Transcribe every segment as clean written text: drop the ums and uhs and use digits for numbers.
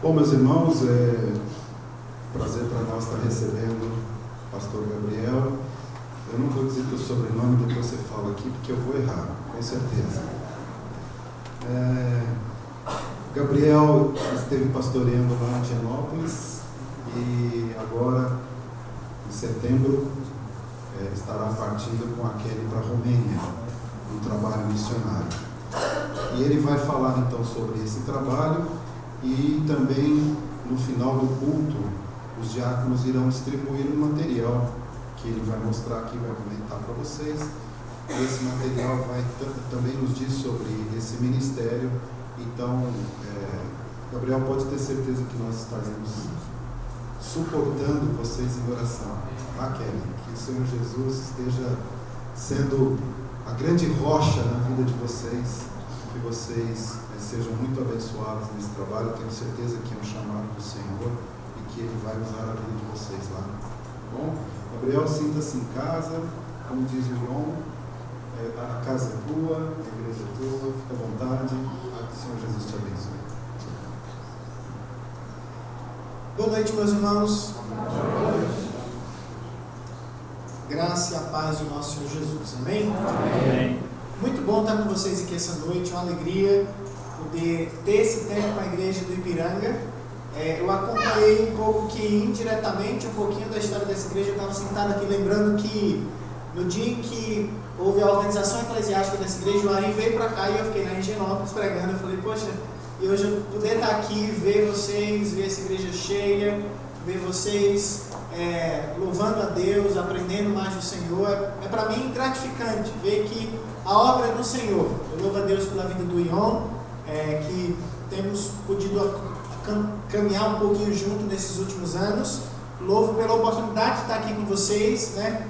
Bom, meus irmãos, é prazer para nós estar recebendo o pastor Gabriel. Eu não vou dizer teu sobrenome, depois você fala aqui, porque eu vou errar, com certeza. Gabriel esteve pastoreando lá em Genópolis e agora, em setembro, estará partindo com a Kelly para a Romênia, um trabalho missionário. E ele vai falar então sobre esse trabalho e também no final do culto os diáconos irão distribuir um material que ele vai mostrar aqui, vai comentar para vocês. Esse material vai também nos diz sobre esse ministério. Então, Gabriel pode ter certeza que nós estaremos suportando vocês em oração. Tá, Kelly? Que o Senhor Jesus esteja sendo a grande rocha na vida de vocês, que vocês sejam muito abençoados nesse trabalho. Eu tenho certeza que é um chamado do Senhor e que Ele vai usar a vida de vocês lá. Tá bom? Gabriel, sinta-se em casa, como diz o João, a casa é tua, a igreja é tua, fica à vontade, que o Senhor Jesus te abençoe. Boa noite, meus irmãos. Boa noite. Graça e a paz do nosso Senhor Jesus. Amém? Amém. Muito bom estar com vocês aqui essa noite, uma alegria poder ter esse tempo com a igreja do Ipiranga. Eu acompanhei um pouco que indiretamente, um pouquinho da história dessa igreja. Eu estava sentado aqui lembrando que no dia em que houve a organização eclesiástica dessa igreja, o Ari veio para cá e eu fiquei lá em Genópolis pregando. Eu falei, poxa, e hoje eu poder estar aqui, ver vocês, ver essa igreja cheia, ver vocês louvando a Deus, aprendendo mais do Senhor, é para mim gratificante ver que a obra é do Senhor. Eu louvo a Deus pela vida do Ion, que temos podido caminhar um pouquinho junto nesses últimos anos. Louvo pela oportunidade de estar aqui com vocês, né?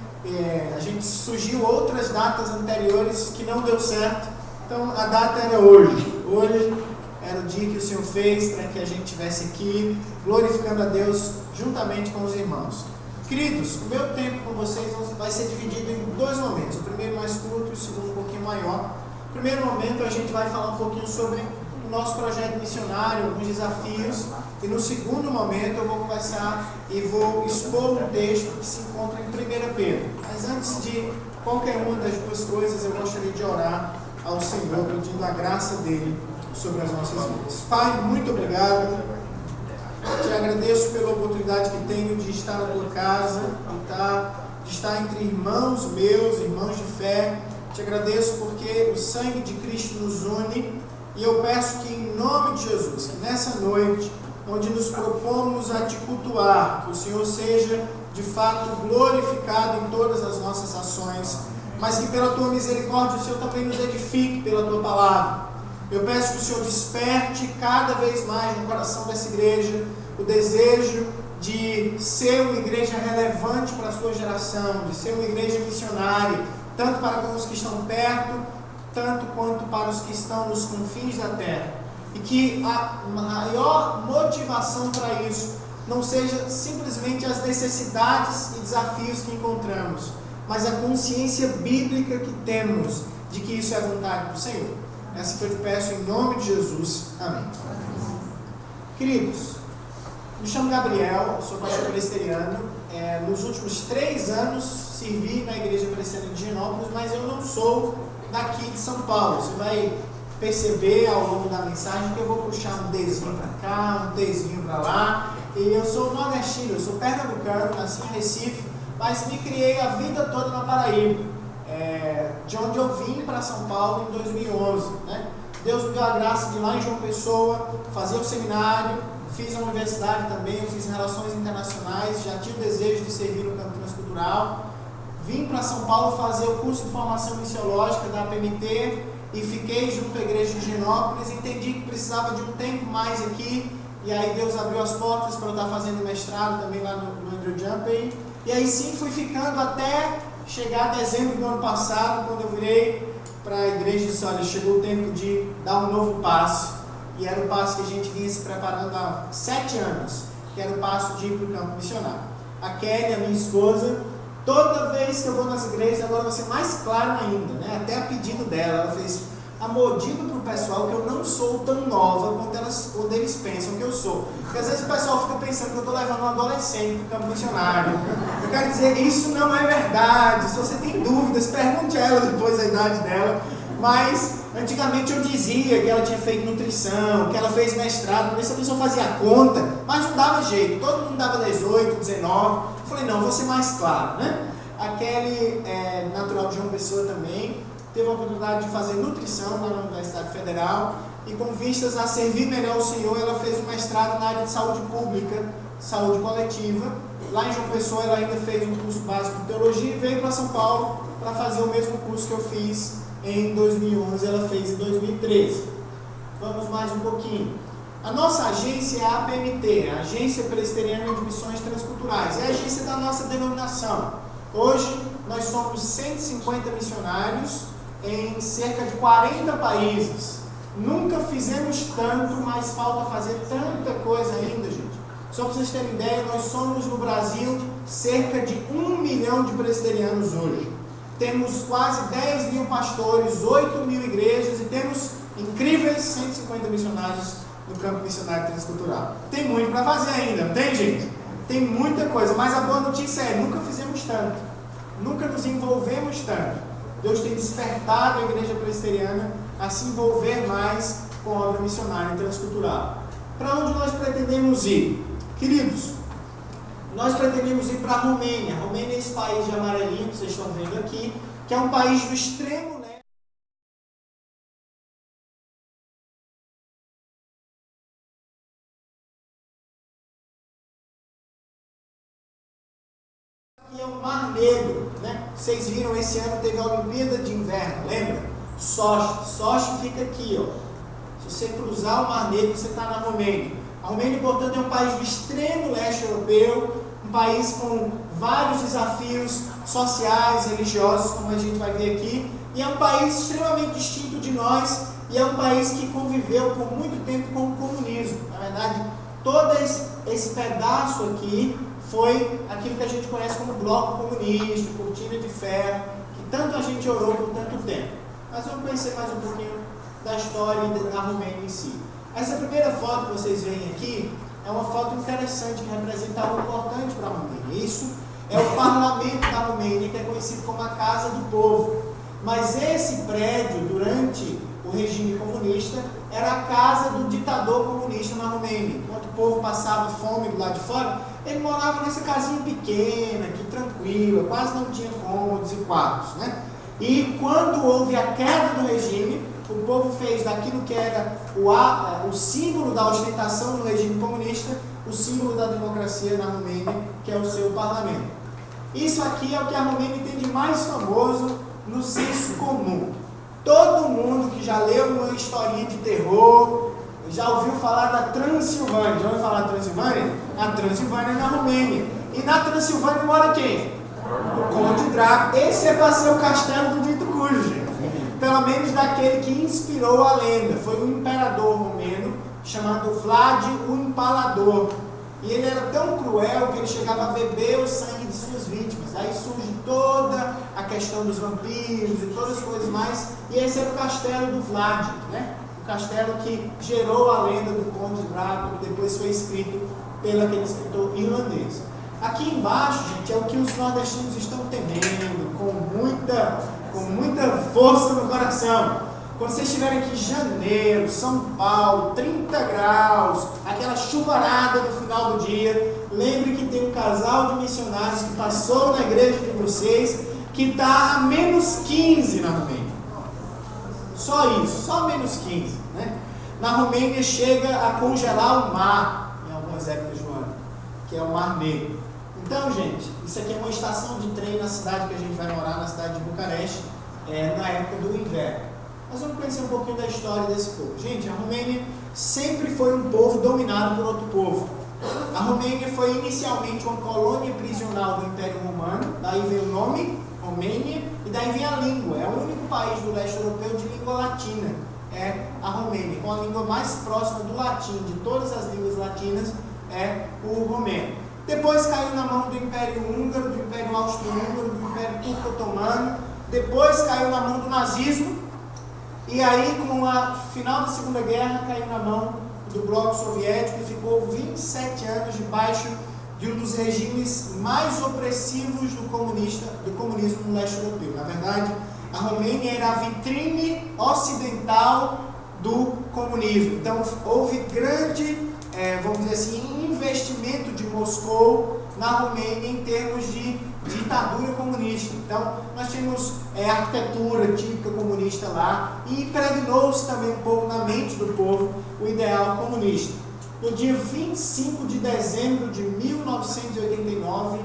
A gente surgiu outras datas anteriores que não deu certo, então a data era hoje. Hoje era o dia que o Senhor fez para que a gente estivesse aqui glorificando a Deus juntamente com os irmãos. Queridos, o meu tempo com vocês vai ser dividido em dois momentos, o primeiro mais curto e o segundo um pouquinho maior. No primeiro momento a gente vai falar um pouquinho sobre o nosso projeto missionário, alguns desafios, e no segundo momento eu vou conversar e vou expor um texto que se encontra em 1 Pedro. Mas antes de qualquer uma das duas coisas, eu gostaria de orar ao Senhor, pedindo a graça dele sobre as nossas vidas. Pai, muito obrigado. Te agradeço pela oportunidade que tenho de estar na tua casa, de estar entre irmãos meus, irmãos de fé. Te agradeço porque o sangue de Cristo nos une, e eu peço que em nome de Jesus, que nessa noite, onde nos propomos a te cultuar, que o Senhor seja de fato glorificado em todas as nossas ações, mas que pela tua misericórdia o Senhor também nos edifique pela tua palavra. Eu peço que o Senhor desperte cada vez mais no coração dessa igreja o desejo de ser uma igreja relevante para a sua geração, de ser uma igreja missionária, tanto para os que estão perto, tanto quanto para os que estão nos confins da terra. E que a maior motivação para isso não seja simplesmente as necessidades e desafios que encontramos, mas a consciência bíblica que temos de que isso é a vontade do Senhor. Essa que eu te peço em nome de Jesus. Amém. Queridos, me chamo Gabriel, sou pastor presbiteriano. Nos últimos 3 anos servi na igreja presbiteriana de Genópolis, mas eu não sou daqui de São Paulo. Você vai perceber ao longo da mensagem que eu vou puxar um Dzinho para cá, um Dzinho para lá. E eu sou nordestino, eu sou pernambucano, nasci em Recife, mas me criei a vida toda na Paraíba. De onde eu vim para São Paulo em 2011, né? Deus me deu a graça de ir lá em João Pessoa, fazer o seminário, fiz a universidade também, eu fiz relações internacionais, já tinha o desejo de servir no campo transcultural. Vim para São Paulo fazer o curso de formação missiológica da APMT e fiquei junto à igreja de Genópolis. Entendi que precisava de um tempo mais aqui, e aí Deus abriu as portas para eu estar fazendo mestrado também lá no Andrew Jumpey. E aí sim fui ficando até chegar a dezembro do ano passado, quando eu virei para a igreja e disse, olha, chegou o tempo de dar um novo passo. E era o passo que a gente vinha se preparando há 7 anos, que era o passo de ir para o campo missionário. A Kelly, a minha esposa, toda vez que eu vou nas igrejas, agora vai ser mais claro ainda, né? Até a pedido dela, ela fez, a mordida para o pessoal que eu não sou tão nova quanto eles pensam que eu sou. Porque às vezes o pessoal fica pensando que eu estou levando um adolescente para o campo missionário. Eu quero dizer, isso não é verdade. Se você tem dúvidas, pergunte a ela depois da idade dela. Mas antigamente eu dizia que ela tinha feito nutrição, que ela fez mestrado, para ver se a pessoa fazia conta, mas não dava jeito, todo mundo dava 18, 19. Eu falei, não, vou ser mais claro, né? A Kelly, natural de João Pessoa também, teve a oportunidade de fazer nutrição lá na Universidade Federal e com vistas a servir melhor o Senhor, ela fez um mestrado na área de saúde pública, saúde coletiva. Lá em João Pessoa ela ainda fez um curso básico de teologia e veio para São Paulo para fazer o mesmo curso que eu fiz em 2011, ela fez em 2013. Vamos mais um pouquinho. A nossa agência é a APMT, a Agência Presbiteriana de Missões Transculturais, é a agência da nossa denominação. Hoje nós somos 150 missionários em cerca de 40 países. Nunca fizemos tanto, mas falta fazer tanta coisa ainda, gente. Só para vocês terem ideia, nós somos no Brasil cerca de 1 milhão de presbiterianos hoje. Temos quase 10 mil pastores, 8 mil igrejas e temos incríveis 150 missionários no campo missionário transcultural. Tem muito para fazer ainda, não tem, gente? Tem muita coisa, mas a boa notícia é, nunca fizemos tanto, nunca nos envolvemos tanto. Deus tem despertado a igreja presbiteriana a se envolver mais com a obra missionária transcultural. Para onde nós pretendemos ir? Queridos, nós pretendemos ir para a Romênia. A Romênia é esse país de amarelinho que vocês estão vendo aqui, que é um país do extremo leste. E é o Mar Negro, né? Vocês viram, esse ano teve a Olimpíada de Inverno, lembra? Sochi. Sochi fica aqui, ó. Se você cruzar o Mar Negro, você está na Romênia. A Romênia, portanto, é um país do extremo leste europeu, um país com vários desafios sociais, religiosos, como a gente vai ver aqui, e é um país extremamente distinto de nós, e é um país que conviveu por muito tempo com o comunismo. Na verdade, todo esse pedaço aqui foi aquilo que a gente conhece como bloco comunista, cortina de ferro, que tanto a gente orou por tanto tempo. Mas vamos conhecer mais um pouquinho da história da Romênia em si. Essa primeira foto que vocês veem aqui é uma foto interessante que representa algo importante para a Romênia. Isso é o parlamento da Romênia, que é conhecido como a Casa do Povo. Mas esse prédio, durante o regime comunista, era a casa do ditador comunista na Romênia. Enquanto o povo passava fome do lado de fora, ele morava nessa casinha pequena, aqui tranquila, quase não tinha cômodos e quartos, né? E quando houve a queda do regime, o povo fez daquilo que era o símbolo da ostentação do regime comunista, o símbolo da democracia na Romênia, que é o seu parlamento. Isso aqui é o que a Romênia tem de mais famoso no senso comum. Todo mundo que já leu uma historinha de terror, já ouviu falar da Transilvânia. Já ouviu falar da Transilvânia? A Transilvânia é na Romênia. E na Transilvânia mora quem? O Conde Drácula. Esse é para ser o castelo do dito cujo, gente. Pelo menos daquele que inspirou a lenda. Foi um imperador romeno chamado Vlad o Impalador. E ele era tão cruel que ele chegava a beber o sangue de suas vítimas. Aí surge toda a questão dos vampiros e todas as coisas mais. E esse era o castelo do Vlad, né? O castelo que gerou a lenda do Conde Drácula, que depois foi escrito pelo aquele escritor irlandês. Aqui embaixo, gente, é o que os nordestinos estão temendo, com muita força no coração. Quando vocês estiverem aqui em janeiro, São Paulo, 30 graus, aquela chuvarada no final do dia, lembre que tem um casal de missionários que passou na igreja de vocês, que está a menos 15 na Romênia. Só isso, só menos 15. Né? Na Romênia chega a congelar o mar, em algumas épocas do ano, que é o Mar Negro. Então, gente, isso aqui é uma estação de trem na cidade que a gente vai morar, na cidade de Bucareste, na época do inverno. Nós vamos conhecer um pouquinho da história desse povo. Gente, a Romênia sempre foi um povo dominado por outro povo. A Romênia foi inicialmente uma colônia prisional do Império Romano, daí veio o nome, Romênia, e daí vem a língua. É o único país do leste europeu de língua latina, é a Romênia, com a língua mais próxima do latim, de todas as línguas latinas, é o romeno. Depois caiu na mão do Império Húngaro, do Império Austro-Húngaro, do Império Turco-Otomano, depois caiu na mão do nazismo, E aí, com o final da Segunda Guerra, caiu na mão do bloco soviético e ficou 27 anos debaixo de um dos regimes mais opressivos do comunismo no leste europeu. Na verdade, a Romênia era a vitrine ocidental do comunismo. Então, houve grande, vamos dizer assim, investimento de Moscou na Romênia em termos de ditadura comunista. Então, nós tínhamos arquitetura típica comunista lá e impregnou-se também um pouco na mente do povo o ideal comunista. No dia 25 de dezembro de 1989,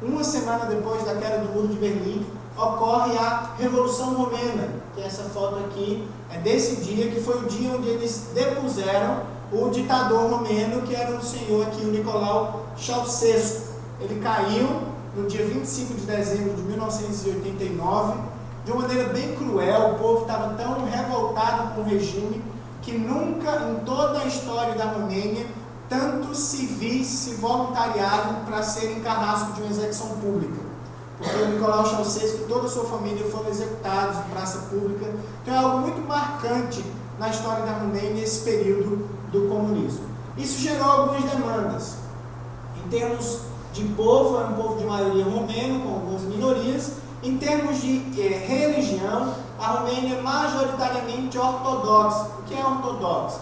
uma semana depois da queda do Muro de Berlim, ocorre a Revolução Romena, que essa foto aqui é desse dia, que foi o dia onde eles depuseram o ditador romeno, que era o senhor aqui, o Nicolau Ceausescu. Ele caiu no dia 25 de dezembro de 1989, de uma maneira bem cruel. O povo estava tão revoltado com o regime que nunca em toda a história da Romênia tantos civis se voluntariaram para serem carrasco de uma execução pública. Porque o Nicolau Ceausescu e toda a sua família foram executados em praça pública. Então é algo muito marcante na história da Romênia esse período do comunismo. Isso gerou algumas demandas. Em termos de povo, é um povo de maioria romeno, com algumas minorias. Em termos de religião, a Romênia é majoritariamente ortodoxa. O que é ortodoxa?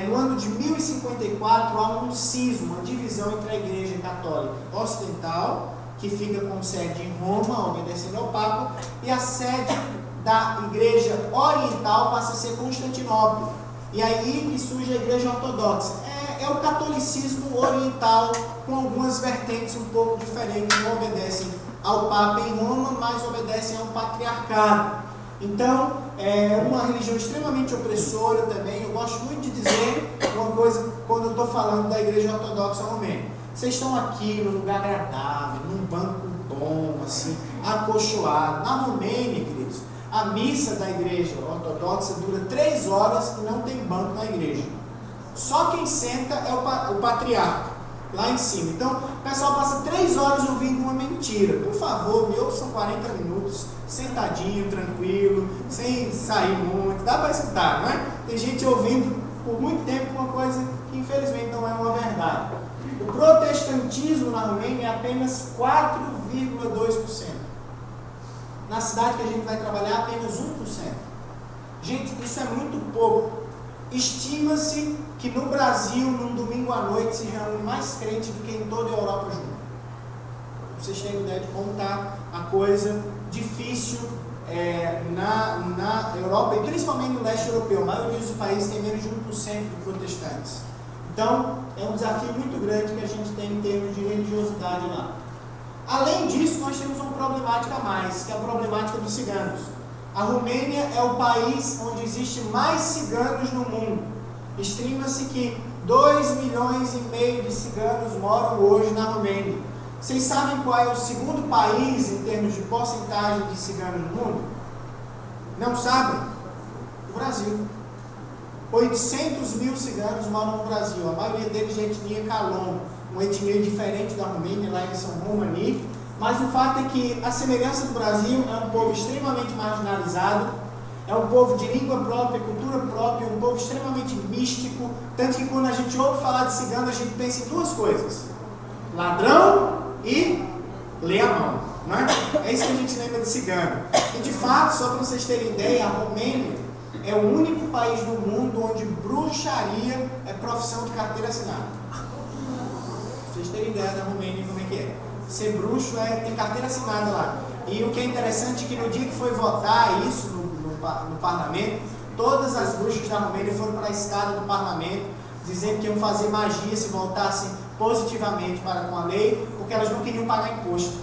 No ano de 1054 há um cisma, uma divisão entre a Igreja Católica Ocidental, que fica com sede em Roma, obedecendo ao Papa, e a sede da Igreja Oriental passa a ser Constantinopla. E aí que surge a Igreja Ortodoxa. É o catolicismo oriental, com algumas vertentes um pouco diferentes, não obedecem ao Papa em Roma, mas obedecem ao patriarcado. Então, é uma religião extremamente opressora também. Eu gosto muito de dizer uma coisa quando eu estou falando da Igreja Ortodoxa Romena. Vocês estão aqui num lugar agradável, num banco bom, assim, acolchoado. Na Romênia, queridos, a missa da Igreja Ortodoxa dura 3 horas e não tem banco na igreja. Só quem senta é o patriarca, lá em cima. Então, o pessoal passa 3 horas ouvindo uma mentira. Por favor, me ouçam 40 minutos, sentadinho, tranquilo, sem sair muito. Dá para escutar, não é? Tem gente ouvindo por muito tempo uma coisa que infelizmente não é uma verdade. O protestantismo na Romênia é apenas 4,2%. Na cidade que a gente vai trabalhar, apenas 1%. Gente, isso é muito pouco. Estima-se que no Brasil, num domingo à noite, se reúne mais crente do que em toda a Europa junto. Pra vocês terem ideia de como está a coisa difícil na Europa, e principalmente no leste europeu. A maioria dos países tem menos de 1% de protestantes. Então, é um desafio muito grande que a gente tem em termos de religiosidade lá. Além disso, nós temos uma problemática a mais, que é a problemática dos ciganos. A Romênia é o país onde existe mais ciganos no mundo. Estima-se que 2,5 milhões de ciganos moram hoje na Romênia. Vocês sabem qual é o segundo país em termos de porcentagem de ciganos no mundo? Não sabem? O Brasil. 800 mil ciganos moram no Brasil. A maioria deles de etnia Calon, uma etnia diferente da Romênia, lá eles são romani. Mas o fato é que a semelhança do Brasil é um povo extremamente marginalizado, é um povo de língua própria, cultura própria, um povo extremamente místico, tanto que quando a gente ouve falar de cigano, a gente pensa em 2 coisas: ladrão e lê a mão, não é? É isso que a gente lembra de cigano. E de fato, só para vocês terem ideia, a Romênia é o único país no mundo onde bruxaria é profissão de carteira assinada. Pra vocês terem ideia da Romênia como é que é. Ser bruxo tem carteira assinada lá. E o que é interessante é que no dia que foi votar isso no parlamento, todas as bruxas da Romênia foram para a escada do parlamento, dizendo que iam fazer magia se votassem positivamente para com a lei, porque elas não queriam pagar imposto.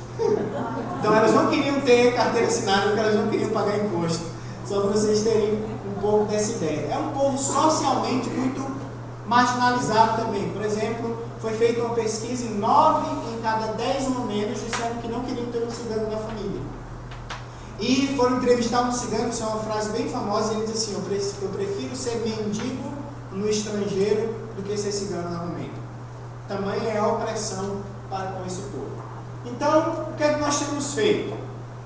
Então elas não queriam ter carteira assinada, porque elas não queriam pagar imposto. Só para vocês terem um pouco dessa ideia. É um povo socialmente muito marginalizado também. Por exemplo, foi feita uma pesquisa e 9 em cada 10 romenos disseram que não queriam ter um cigano na família. E foram entrevistar um cigano, isso é uma frase bem famosa, e ele diz assim: eu prefiro ser mendigo no estrangeiro do que ser cigano na Romênia. Tamanha é a opressão para com esse povo. Então, o que é que nós temos feito?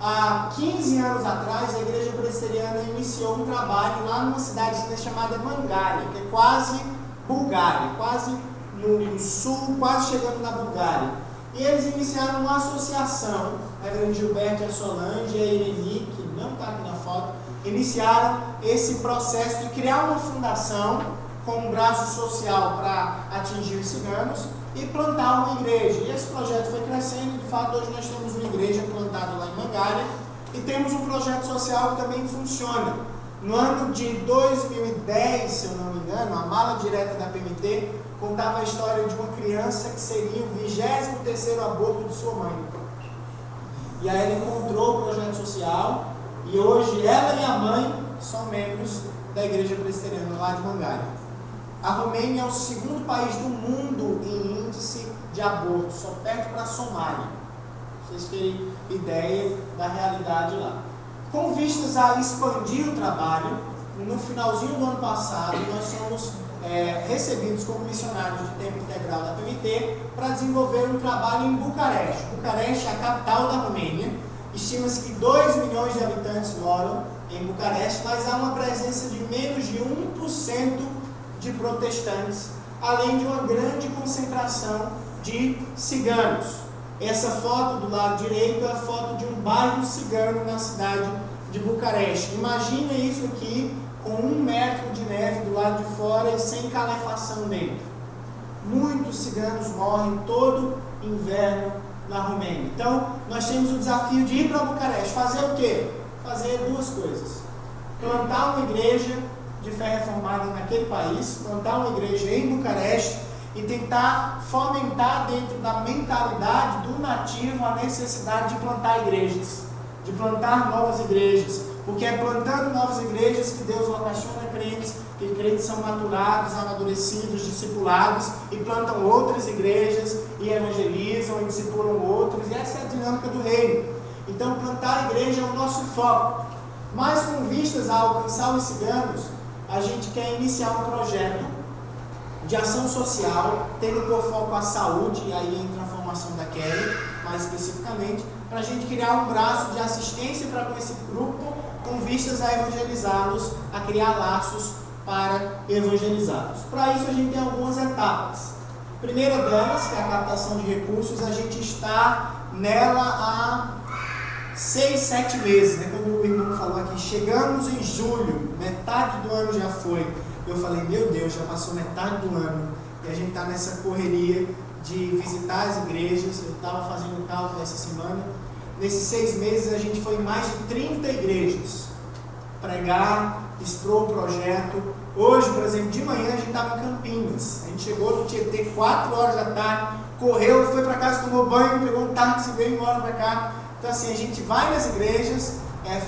há 15 anos atrás, a Igreja Presbiteriana iniciou um trabalho lá numa cidadezinha chamada Mangália, que é quase Bulgária, quase no sul, quase chegando na Bulgária. E eles iniciaram uma associação, a Reverendo Gilberto e a Solange e a Irene, que não está aqui na foto, iniciaram esse processo de criar uma fundação com um braço social para atingir os ciganos e plantar uma igreja. E esse projeto foi crescendo e, de fato, hoje nós temos uma igreja plantada lá em Mangália e temos um projeto social que também funciona. No ano de 2010, se eu não me engano, a mala direta da PMT contava a história de uma criança que seria o 23º aborto de sua mãe. E aí ela encontrou o projeto social e hoje ela e a mãe são membros da Igreja Presbiteriana lá de Mangália. A Romênia é o segundo país do mundo em índice de aborto, só perto para a Somália. Vocês terem ideia da realidade lá. Com vistas a expandir o trabalho, no finalzinho do ano passado, nós somos recebidos como missionários de tempo integral da PMT para desenvolver um trabalho em Bucareste. Bucareste é a capital da Romênia. Estima-se que 2 milhões de habitantes moram em Bucareste, mas há uma presença de menos de 1% de protestantes, além de uma grande concentração de ciganos. Essa foto do lado direito é a foto de um bairro cigano na cidade de Bucareste. Imagina isso aqui com 1 metro de neve do lado de fora e sem calefação dentro. Muitos ciganos morrem todo inverno na Romênia. Então, nós temos o desafio de ir para Bucareste. Fazer o quê? Fazer 2 coisas. Plantar uma igreja de fé reformada naquele país, plantar uma igreja em Bucareste e tentar fomentar dentro da mentalidade do nativo a necessidade de plantar igrejas, de plantar novas igrejas, porque é plantando novas igrejas que Deus vocaciona crentes, que crentes são maturados, amadurecidos, discipulados e plantam outras igrejas e evangelizam e discipulam outros, e essa é a dinâmica do reino. Então plantar a igreja é o nosso foco, mas com vistas a alcançar os ciganos, a gente quer iniciar um projeto de ação social, tendo por foco a saúde, e aí entra a formação da Kelly, mais especificamente, para a gente criar um braço de assistência para com esse grupo, com vistas a evangelizá-los, a criar laços para evangelizá-los. Para isso a gente tem algumas etapas. Primeira delas, que é a captação de recursos, a gente está nela há 6, 7 meses, né? Como o irmão falou aqui, chegamos em julho, metade do ano já foi. Eu falei, meu Deus, já passou metade do ano e a gente está nessa correria de visitar as igrejas. Eu estava fazendo o cálculo essa semana. Nesses 6 meses a gente foi em mais de 30 igrejas pregar, expor o projeto. Hoje, por exemplo, de manhã a gente estava em Campinas. A gente chegou no Tietê 4 horas da tarde, correu, foi para casa, tomou banho, pegou um táxi e veio embora para cá. Então assim, a gente vai nas igrejas,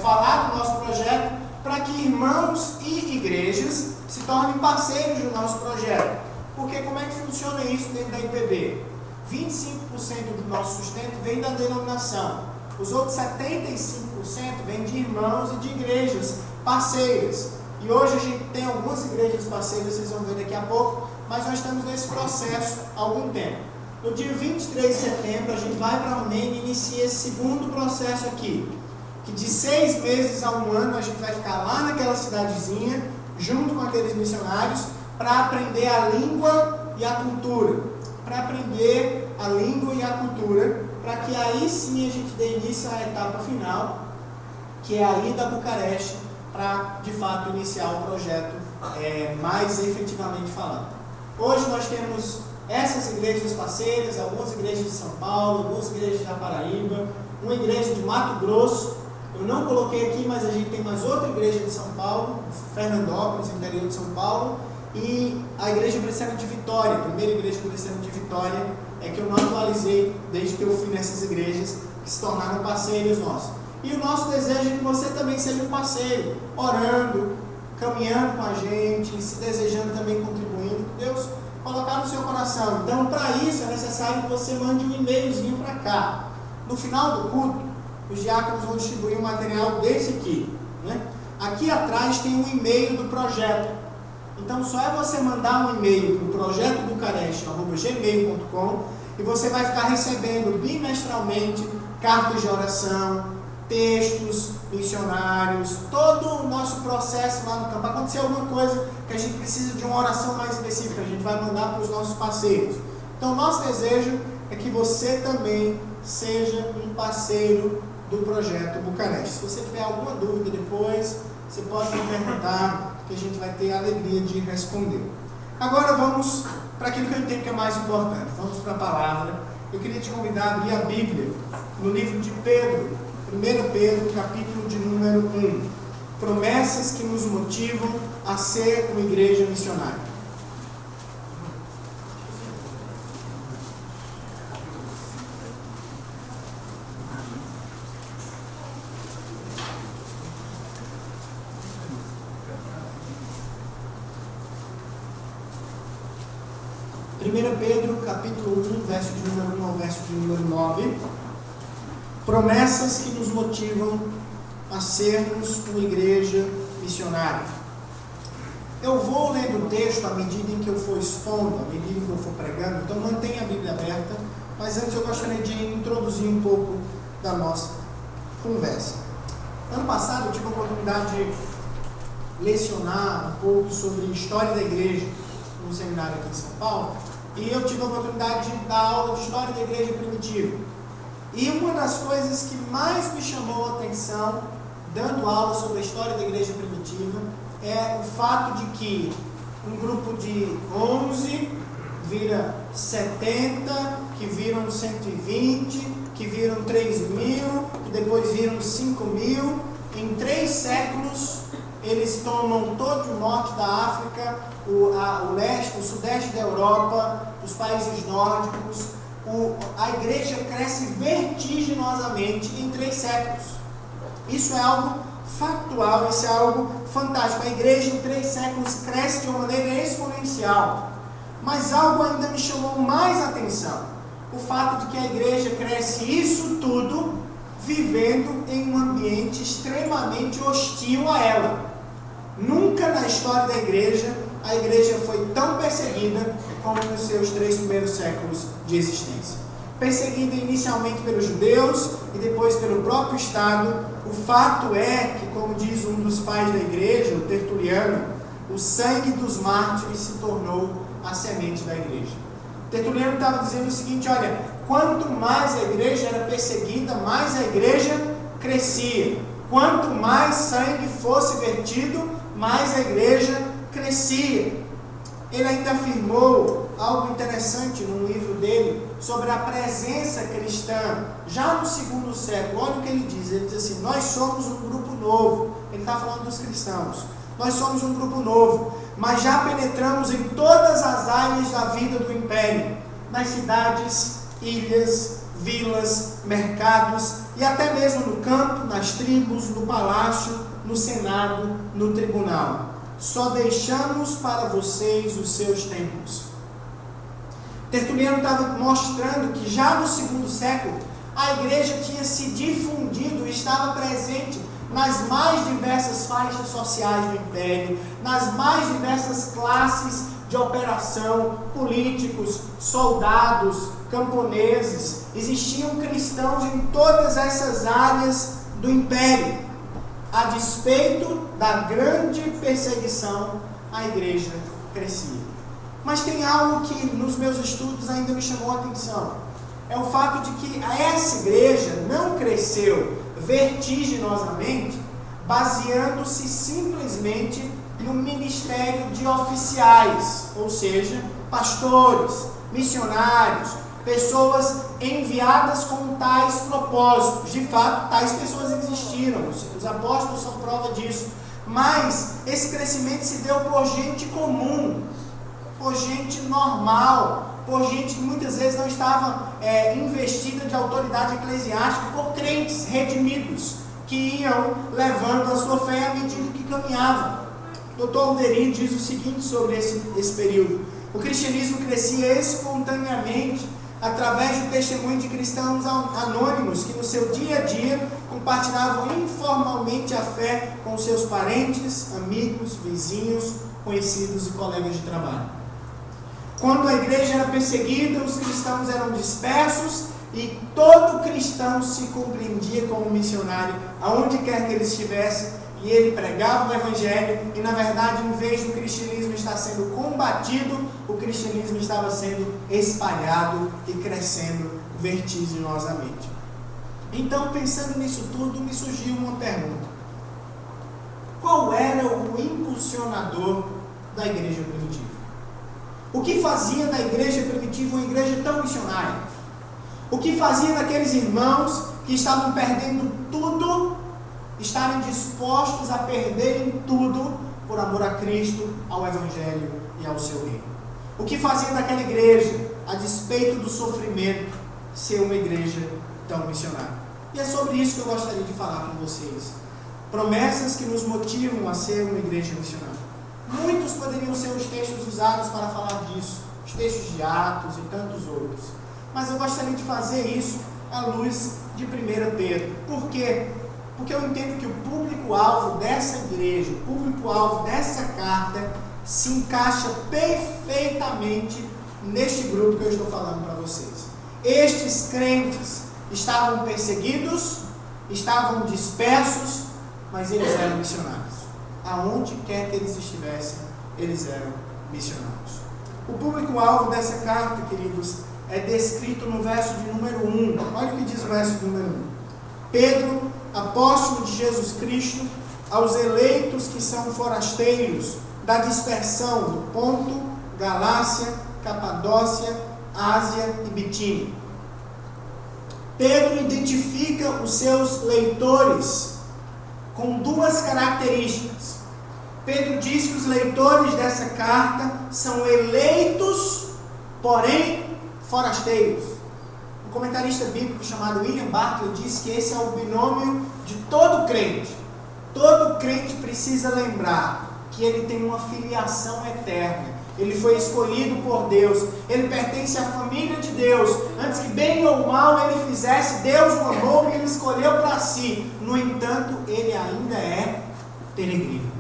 falar do nosso projeto para que irmãos e igrejas se tornem parceiros do nosso projeto. Porque como é que funciona isso dentro da IPB? 25% do nosso sustento vem da denominação. Os outros 75% vem de irmãos e de igrejas parceiras. E hoje a gente tem algumas igrejas parceiras, vocês vão ver daqui a pouco, mas nós estamos nesse processo há algum tempo. No dia 23 de setembro, a gente vai para a Romênia e inicia esse segundo processo aqui. Que de 6 meses a 1 ano, a gente vai ficar lá naquela cidadezinha, junto com aqueles missionários, para aprender a língua e a cultura. Para aprender a língua e a cultura, para que aí sim a gente dê início à etapa final, que é a ida a Bucareste, para de fato iniciar o projeto mais efetivamente falando. Hoje nós temos essas igrejas parceiras, algumas igrejas de São Paulo, algumas igrejas da Paraíba, uma igreja de Mato Grosso. Eu não coloquei aqui, mas a gente tem mais outra igreja de São Paulo, Fernandópolis, interior de São Paulo, e a igreja presbiteriana de Vitória, a primeira igreja presbiteriana de Vitória, que eu não atualizei desde que eu fui nessas igrejas que se tornaram parceiros nossos. E o nosso desejo é que você também seja um parceiro, orando, caminhando com a gente, se desejando também contribuindo, que Deus colocar no seu coração. Então, para isso, é necessário que você mande um e-mailzinho para cá. No final do culto, os diáconos vão distribuir um material desse aqui, né? Aqui atrás tem um e-mail do projeto. Então, só é você mandar um e-mail para o projetobucareste@gmail.com e você vai ficar recebendo bimestralmente cartas de oração, textos, missionários, todo o nosso processo lá no campo. Acontecer alguma coisa que a gente precisa de uma oração mais específica, a gente vai mandar para os nossos parceiros. Então, nosso desejo é que você também seja um parceiro do projeto Bucareste. Se você tiver alguma dúvida depois, você pode me perguntar, que a gente vai ter a alegria de responder. Agora vamos para aquilo que eu entendo que é mais importante. Vamos para a palavra. Eu queria te convidar a abrir a Bíblia no livro de Pedro, 1 Pedro, capítulo de número 1. Promessas que nos motivam a ser uma igreja missionária. Pedro, capítulo 1, verso de número 1 ao verso de número 9. Promessas que nos motivam a sermos uma igreja missionária. Eu vou lendo o texto à medida em que eu for expondo, à medida em que eu for pregando, então mantenha a Bíblia aberta, mas antes eu gostaria de introduzir um pouco da nossa conversa. Ano passado eu tive a oportunidade de lecionar um pouco sobre a história da igreja no seminário aqui em São Paulo, e eu tive a oportunidade de dar aula de história da igreja primitiva. E uma das coisas que mais me chamou a atenção, dando aula sobre a história da igreja primitiva, é o fato de que um grupo de 11 vira 70, que viram 120, que viram 3.000, que depois viram 5.000. Em 3 séculos, eles tomam todo o norte da África, o leste, o sudeste da Europa, os países nórdicos. A igreja cresce vertiginosamente em 3 séculos. Isso é algo factual, isso é algo fantástico. A igreja em 3 séculos cresce de uma maneira exponencial. Mas algo ainda me chamou mais atenção. O fato de que a igreja cresce isso tudo vivendo em um ambiente extremamente hostil a ela. Nunca na história da igreja a igreja foi tão perseguida como nos seus 3 primeiros séculos de existência. Perseguida inicialmente pelos judeus e depois pelo próprio Estado. O fato é que, como diz um dos pais da igreja, o Tertuliano, o sangue dos mártires se tornou a semente da igreja. Tertuliano estava dizendo o seguinte: olha, quanto mais a igreja era perseguida, mais a igreja crescia. Quanto mais sangue fosse vertido, mais a igreja crescia. Ele ainda afirmou algo interessante num livro dele sobre a presença cristã já no 2º século. Olha o que ele diz. Ele diz assim: nós somos um grupo novo. Ele está falando dos cristãos. Nós somos um grupo novo, mas já penetramos em todas as áreas da vida do império, nas cidades, ilhas, vilas, mercados e até mesmo no campo, nas tribos, no palácio, no senado, no tribunal. Só deixamos para vocês os seus templos. Tertuliano estava mostrando que já no 2º século a igreja tinha se difundido, estava presente nas mais diversas faixas sociais do império, nas mais diversas classes de operação, políticos, soldados, camponeses. Existiam cristãos em todas essas áreas do império. A despeito da grande perseguição, a igreja crescia. Mas tem algo que nos meus estudos ainda me chamou a atenção. É o fato de que essa igreja não cresceu vertiginosamente, baseando-se simplesmente no ministério de oficiais, ou seja, pastores, missionários, pessoas enviadas com tais propósitos. De fato, tais pessoas existiram, os apóstolos são prova disso, mas esse crescimento se deu por gente comum, por gente normal, por gente que muitas vezes não estava investida de autoridade eclesiástica, por crentes redimidos, que iam levando a sua fé à medida que caminhavam. Dr. Alderim diz o seguinte sobre esse período: o cristianismo crescia espontaneamente através do testemunho de cristãos anônimos que no seu dia a dia compartilhavam informalmente a fé com seus parentes, amigos, vizinhos, conhecidos e colegas de trabalho. Quando a igreja era perseguida, os cristãos eram dispersos e todo cristão se compreendia como missionário, aonde quer que ele estivesse, e ele pregava o Evangelho, e na verdade, em vez do cristianismo estar sendo combatido, o cristianismo estava sendo espalhado e crescendo vertiginosamente. Então, pensando nisso tudo, me surgiu uma pergunta: qual era o impulsionador da igreja primitiva? O que fazia da igreja primitiva uma igreja tão missionária? O que fazia daqueles irmãos que estavam perdendo tudo, estarem dispostos a perderem tudo por amor a Cristo, ao Evangelho e ao seu reino? O que fazia daquela igreja, a despeito do sofrimento, ser uma igreja tão missionária? E é sobre isso que eu gostaria de falar com vocês. Promessas que nos motivam a ser uma igreja missionária. Muitos poderiam ser os textos usados para falar disso, os textos de Atos e tantos outros. Mas eu gostaria de fazer isso à luz de 1 Pedro. Por quê? Porque eu entendo que o público-alvo dessa igreja, o público-alvo dessa carta, se encaixa perfeitamente neste grupo que eu estou falando para vocês. Estes crentes estavam perseguidos, estavam dispersos, mas eles eram missionários. Aonde quer que eles estivessem, eles eram missionários. O público-alvo dessa carta, queridos, é descrito no verso de número 1. Olha o que diz o verso de número 1. Pedro, apóstolo de Jesus Cristo, aos eleitos que são forasteiros da dispersão do Ponto, Galácia, Capadócia, Ásia e Bitínia. Pedro identifica os seus leitores com duas características. Pedro diz que os leitores dessa carta são eleitos, porém forasteiros. Um comentarista bíblico chamado William Barclay diz que esse é o binômio de todo crente. Todo crente precisa lembrar que ele tem uma filiação eterna. Ele foi escolhido por Deus. Ele pertence à família de Deus. Antes que bem ou mal ele fizesse, Deus o amou e ele escolheu para si. No entanto, ele ainda é peregrino.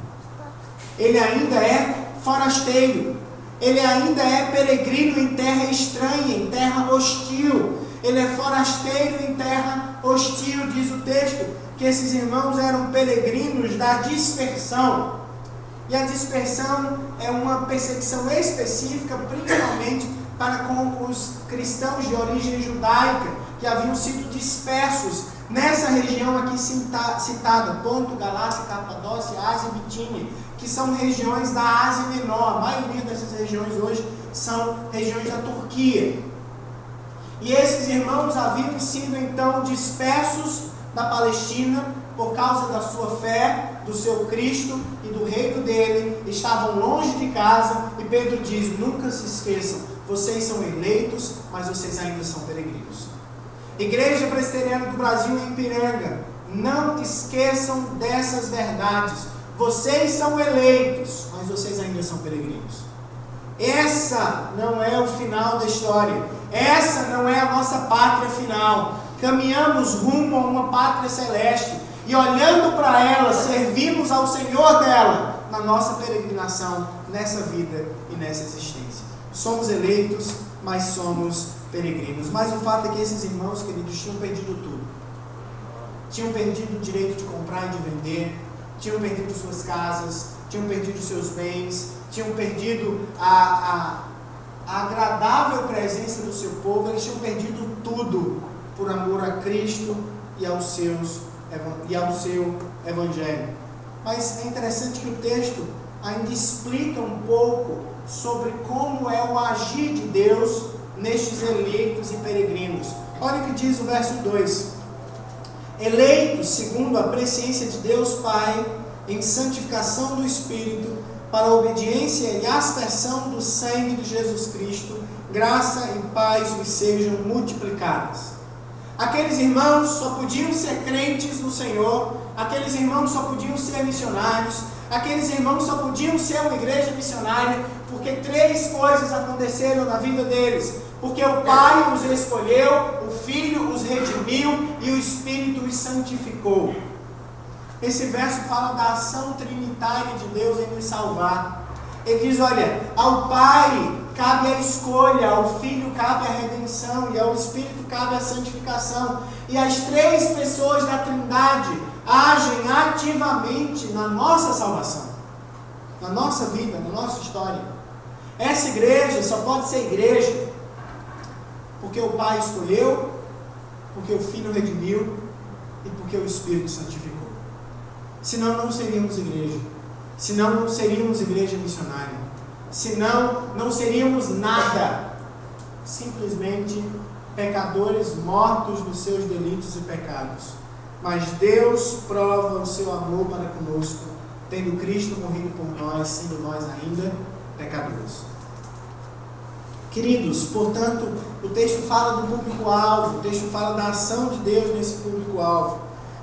Ele ainda é forasteiro. Ele ainda é peregrino em terra estranha, em terra hostil. Ele é forasteiro em terra hostil, diz o texto, que esses irmãos eram peregrinos da dispersão. E a dispersão é uma perseguição específica, principalmente para com os cristãos de origem judaica, que haviam sido dispersos nessa região aqui citada, Ponto, Galácia, Capadócia, Ásia e Bitínia, que são regiões da Ásia Menor. A maioria dessas regiões hoje são regiões da Turquia. E esses irmãos haviam sido então dispersos da Palestina por causa da sua fé, do seu Cristo e do reino dele, estavam longe de casa, e Pedro diz: nunca se esqueçam, vocês são eleitos, mas vocês ainda são peregrinos. Igreja Presbiteriana do Brasil em Ipiranga, não esqueçam dessas verdades. Vocês são eleitos, mas vocês ainda são peregrinos. Essa não é o final da história. Essa não é a nossa pátria final. Caminhamos rumo a uma pátria celeste. E olhando para ela, servimos ao Senhor dela na nossa peregrinação, nessa vida e nessa existência. Somos eleitos, mas somos peregrinos. Mas o fato é que esses irmãos, queridos, tinham perdido tudo. Tinham perdido o direito de comprar e de vender, tinham perdido suas casas, tinham perdido seus bens, tinham perdido a agradável presença do seu povo. Eles tinham perdido tudo por amor a Cristo e ao seu Evangelho. Mas é interessante que o texto ainda explica um pouco sobre como é o agir de Deus nestes eleitos e peregrinos. Olha o que diz o verso 2: eleitos segundo a presciência de Deus Pai, em santificação do Espírito, para a obediência e aspersão do sangue de Jesus Cristo, graça e paz lhes sejam multiplicadas. Aqueles irmãos só podiam ser crentes no Senhor, aqueles irmãos só podiam ser missionários, aqueles irmãos só podiam ser uma igreja missionária, porque três coisas aconteceram na vida deles. Porque o Pai os escolheu, o Filho os redimiu e o Espírito os santificou. Esse verso fala da ação trinitária de Deus em nos salvar. Ele diz: olha, ao Pai cabe a escolha, ao Filho cabe a redenção e ao Espírito cabe a santificação. E as três pessoas da Trindade agem ativamente na nossa salvação, na nossa vida, na nossa história. Essa igreja só pode ser igreja porque o Pai escolheu, porque o Filho redimiu e porque o Espírito santificou. Senão não seríamos igreja. Senão não seríamos igreja missionária. Senão não seríamos nada. Simplesmente pecadores mortos dos seus delitos e pecados. Mas Deus prova o seu amor para conosco, tendo Cristo morrido por nós, sendo nós ainda pecadores. Queridos, portanto, o texto fala do público-alvo, o texto fala da ação de Deus nesse público-alvo.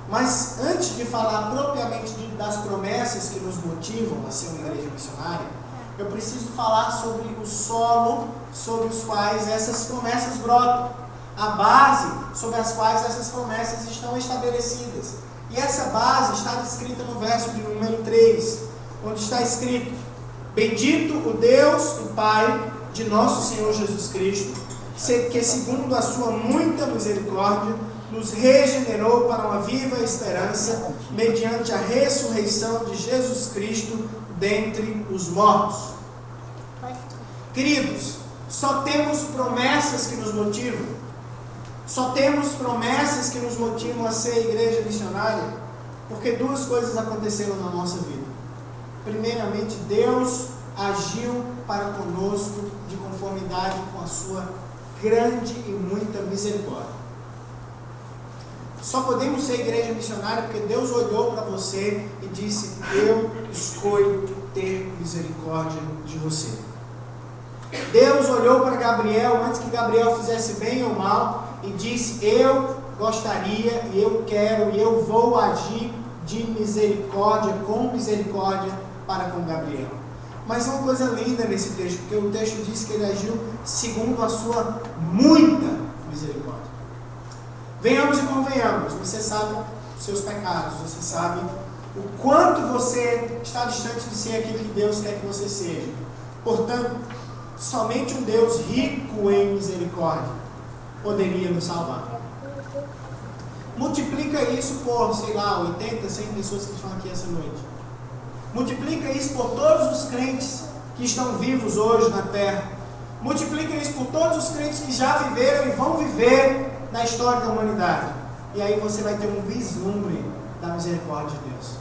Mas antes de falar propriamente das promessas que nos motivam a ser uma igreja missionária, eu preciso falar sobre o solo sobre os quais essas promessas brotam, a base sobre as quais essas promessas estão estabelecidas. E essa base está descrita no verso de número 3, onde está escrito: bendito o Deus e Pai de nosso Senhor Jesus Cristo, que segundo a sua muita misericórdia, nos regenerou para uma viva esperança, mediante a ressurreição de Jesus Cristo dentre os mortos. Queridos, só temos promessas que nos motivam. Só temos promessas que nos motivam a ser igreja missionária, porque duas coisas aconteceram na nossa vida. Primeiramente, Deus agiu para conosco de conformidade com a sua grande e muita misericórdia. Só podemos ser igreja missionária porque Deus olhou para você e disse: eu escolho ter misericórdia de você. Deus olhou para Gabriel antes que Gabriel fizesse bem ou mal e disse: eu gostaria e eu quero e eu vou agir de misericórdia, com misericórdia para com Gabriel. Mas uma coisa linda nesse texto, porque o texto diz que ele agiu segundo a sua muita misericórdia. Venhamos e convenhamos, você sabe os seus pecados, você sabe o quanto você está distante de ser aquilo que Deus quer que você seja. Portanto, somente um Deus rico em misericórdia poderia nos salvar. Multiplica isso por, 80, 100 pessoas que estão aqui essa noite. Multiplica isso por todos os crentes que estão vivos hoje na terra. Multiplica isso por todos os crentes que já viveram e vão viver na história da humanidade. E aí você vai ter um vislumbre da misericórdia de Deus.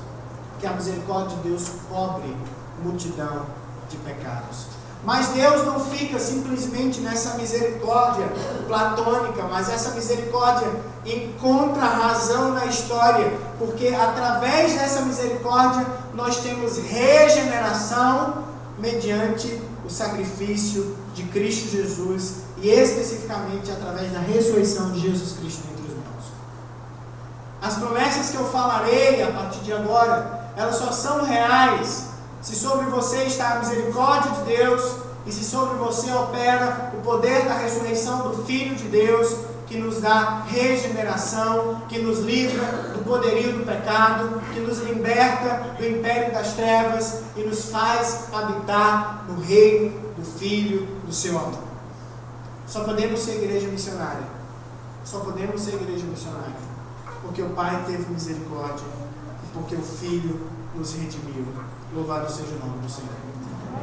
Que a misericórdia de Deus cobre multidão de pecados. Mas Deus não fica simplesmente nessa misericórdia platônica, mas essa misericórdia encontra razão na história, porque através dessa misericórdia nós temos regeneração mediante o sacrifício de Cristo Jesus e especificamente através da ressurreição de Jesus Cristo entre os mortos. As promessas que eu falarei a partir de agora, elas só são reais se sobre você está a misericórdia de Deus e se sobre você opera o poder da ressurreição do Filho de Deus, que nos dá regeneração, que nos livra do poderio do pecado, que nos liberta do império das trevas e nos faz habitar no reino do Filho do seu amor. Só podemos ser igreja missionária. Só podemos ser igreja missionária porque o Pai teve misericórdia e porque o Filho nos redimiu. Louvado seja o nome do Senhor.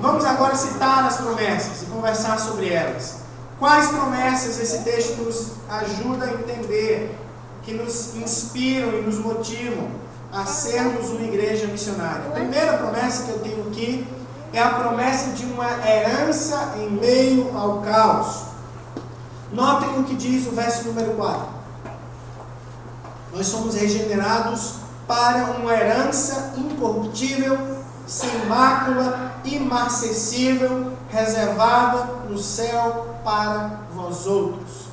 Vamos agora citar as promessas e conversar sobre elas. Quais promessas esse texto nos ajuda a entender, que nos inspiram e nos motivam a sermos uma igreja missionária? A primeira promessa que eu tenho aqui é a promessa de uma herança em meio ao caos. Notem o que diz o verso número 4. Nós somos regenerados para uma herança incorruptível, sem mácula, imarcessível, reservada no céu para vós outros.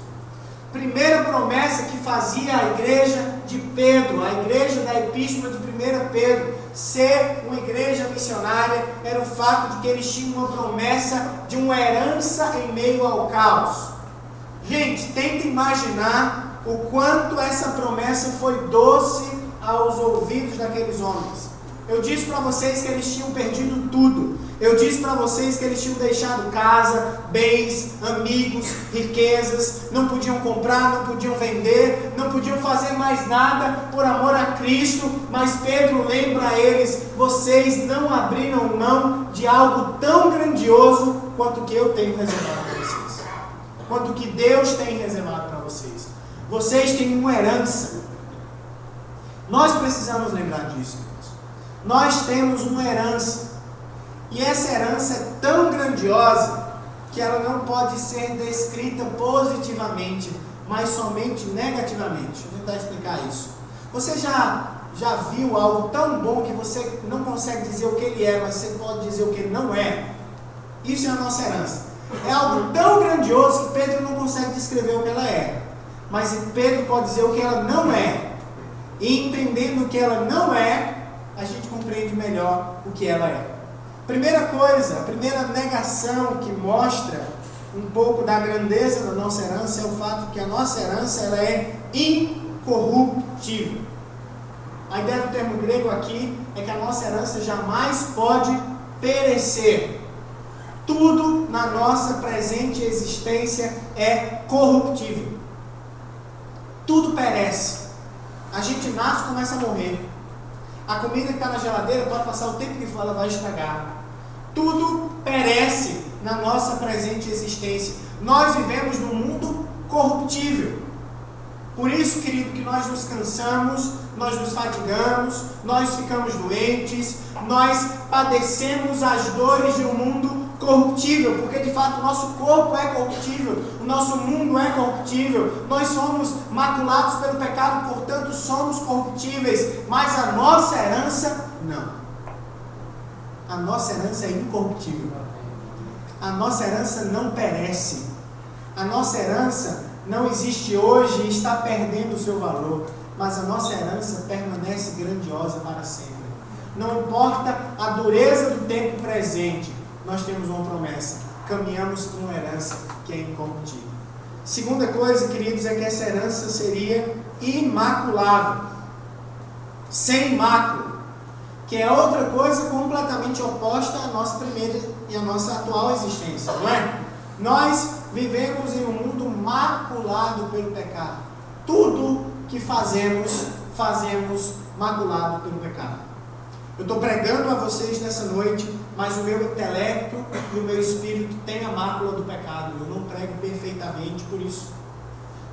Primeira promessa que fazia a igreja de Pedro, a igreja da epístola de 1 Pedro, ser uma igreja missionária, era o fato de que eles tinham uma promessa de uma herança em meio ao caos. Gente, tenta imaginar o quanto essa promessa foi doce aos ouvidos daqueles homens. Eu disse para vocês que eles tinham perdido tudo. Eu disse para vocês que eles tinham deixado casa, bens, amigos, riquezas, não podiam comprar, não podiam vender, não podiam fazer mais nada por amor a Cristo, mas Pedro lembra a eles: vocês não abriram mão de algo tão grandioso quanto que eu tenho reservado para vocês, quanto que Deus tem reservado para vocês. Vocês têm uma herança. Nós precisamos lembrar disso. Nós temos uma herança. E essa herança é tão grandiosa que ela não pode ser descrita positivamente, mas somente negativamente. Vou tentar explicar isso. Você já viu algo tão bom que você não consegue dizer o que ele é, mas você pode dizer o que ele não é? Isso é a nossa herança. É algo tão grandioso que Pedro não consegue descrever o que ela é, mas Pedro pode dizer o que ela não é. E entendendo o que ela não é, a gente compreende melhor o que ela é. Primeira coisa, a primeira negação que mostra um pouco da grandeza da nossa herança é o fato que a nossa herança ela é incorruptível. A ideia do termo grego aqui é que a nossa herança jamais pode perecer. Tudo na nossa presente existência é corruptível. Tudo perece. A gente nasce e começa a morrer. A comida que está na geladeira pode passar o tempo que for, ela vai estragar. Tudo perece na nossa presente existência. Nós vivemos num mundo corruptível. Por isso, querido, que nós nos cansamos, nós nos fatigamos, nós ficamos doentes, nós padecemos as dores de um mundo corruptível, porque de fato o nosso corpo é corruptível, o nosso mundo é corruptível, nós somos maculados pelo pecado, portanto somos corruptíveis, mas a nossa herança não. A nossa herança é incorruptível. A nossa herança não perece. A nossa herança não existe hoje e está perdendo o seu valor, mas a nossa herança permanece grandiosa para sempre. Não importa a dureza do tempo presente, nós temos uma promessa, caminhamos com uma herança que é incorruptível. Segunda coisa, queridos, é que essa herança seria imaculável, sem mácula, que é outra coisa completamente oposta à nossa primeira e à nossa atual existência, não é? Nós vivemos em um mundo maculado pelo pecado. Tudo que fazemos maculado pelo pecado. Eu estou pregando a vocês nessa noite, mas o meu intelecto e o meu espírito têm a mácula do pecado. Eu não prego perfeitamente por isso.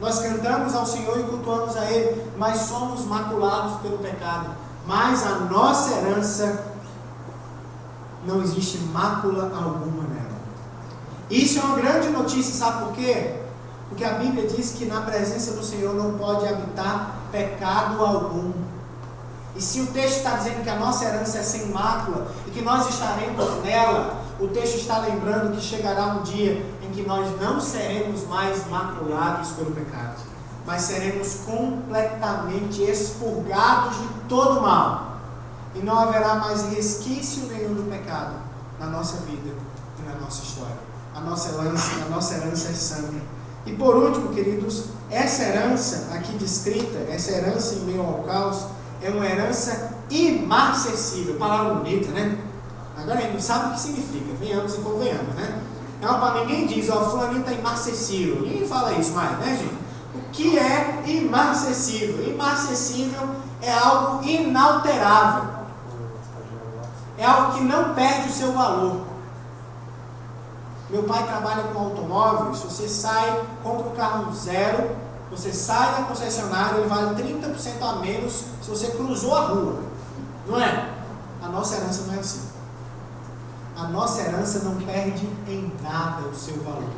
Nós cantamos ao Senhor e cultuamos a Ele, mas somos maculados pelo pecado. Mas a nossa herança não existe mácula alguma nela. Isso é uma grande notícia, sabe por quê? Porque a Bíblia diz que na presença do Senhor não pode habitar pecado algum. E se o texto está dizendo que a nossa herança é sem mácula e que nós estaremos nela, o texto está lembrando que chegará um dia em que nós não seremos mais maculados pelo pecado, mas seremos completamente expurgados de todo mal. E não haverá mais resquício nenhum do pecado na nossa vida e na nossa história. A nossa herança é sangue. E por último, queridos, essa herança aqui descrita, essa herança em meio ao caos, é uma herança imarcessível. Palavra bonita, né? Agora a gente não sabe o que significa, venhamos e convenhamos, né? Ninguém diz, fulaninho está imarcessível. Ninguém fala isso mais, né, gente? O que é imarcessível? Imarcessível é algo inalterável. É algo que não perde o seu valor. Meu pai trabalha com automóveis. Se você compra um carro zero, você sai da concessionária, ele vale 30% a menos se você cruzou a rua. Não é? A nossa herança não é assim. A nossa herança não perde em nada o seu valor.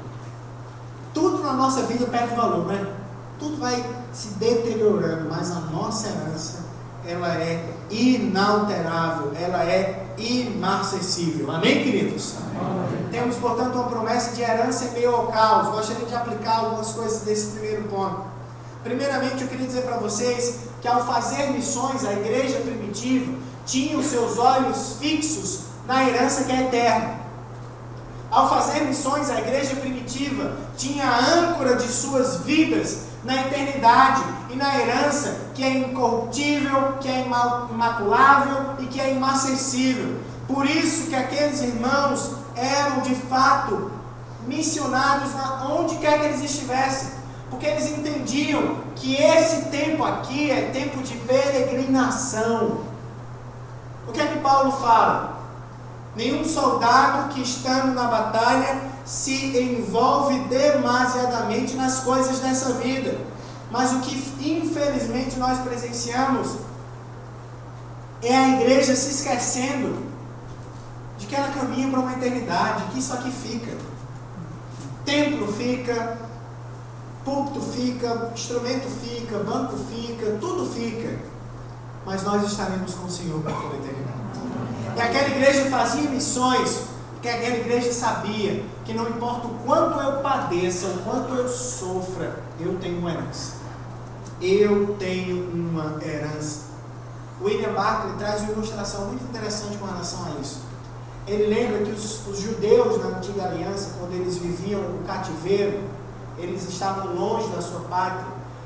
Tudo na nossa vida perde valor, né? Tudo vai se deteriorando, mas a nossa herança, ela é inalterável, ela é imarcessível. Amém, queridos? Amém. Temos, portanto, uma promessa de herança em meio ao caos. Gostaria de aplicar algumas coisas desse primeiro ponto. Primeiramente, eu queria dizer para vocês que ao fazer missões, a igreja primitiva tinha os seus olhos fixos na herança que é eterna. Ao fazer missões, a igreja primitiva tinha a âncora de suas vidas na eternidade e na herança que é incorruptível, que é imaculável e que é imarcessível. Por isso que aqueles irmãos eram de fato missionários onde quer que eles estivessem, porque eles entendiam que esse tempo aqui é tempo de peregrinação. O que é que Paulo fala? Nenhum soldado que estando na batalha se envolve demasiadamente nas coisas dessa vida. Mas o que infelizmente nós presenciamos é a igreja se esquecendo de que ela caminha para uma eternidade, que isso aqui fica. Templo fica, púlpito fica, instrumento fica, banco fica, tudo fica. Mas nós estaremos com o Senhor para toda a eternidade. E aquela igreja fazia missões, porque aquela igreja sabia que não importa o quanto eu padeça, o quanto eu sofra, eu tenho uma herança. Eu tenho uma herança. William Barclay traz uma ilustração muito interessante com relação a isso. Ele lembra que os judeus na antiga aliança, quando eles viviam o cativeiro, eles estavam longe da sua pátria,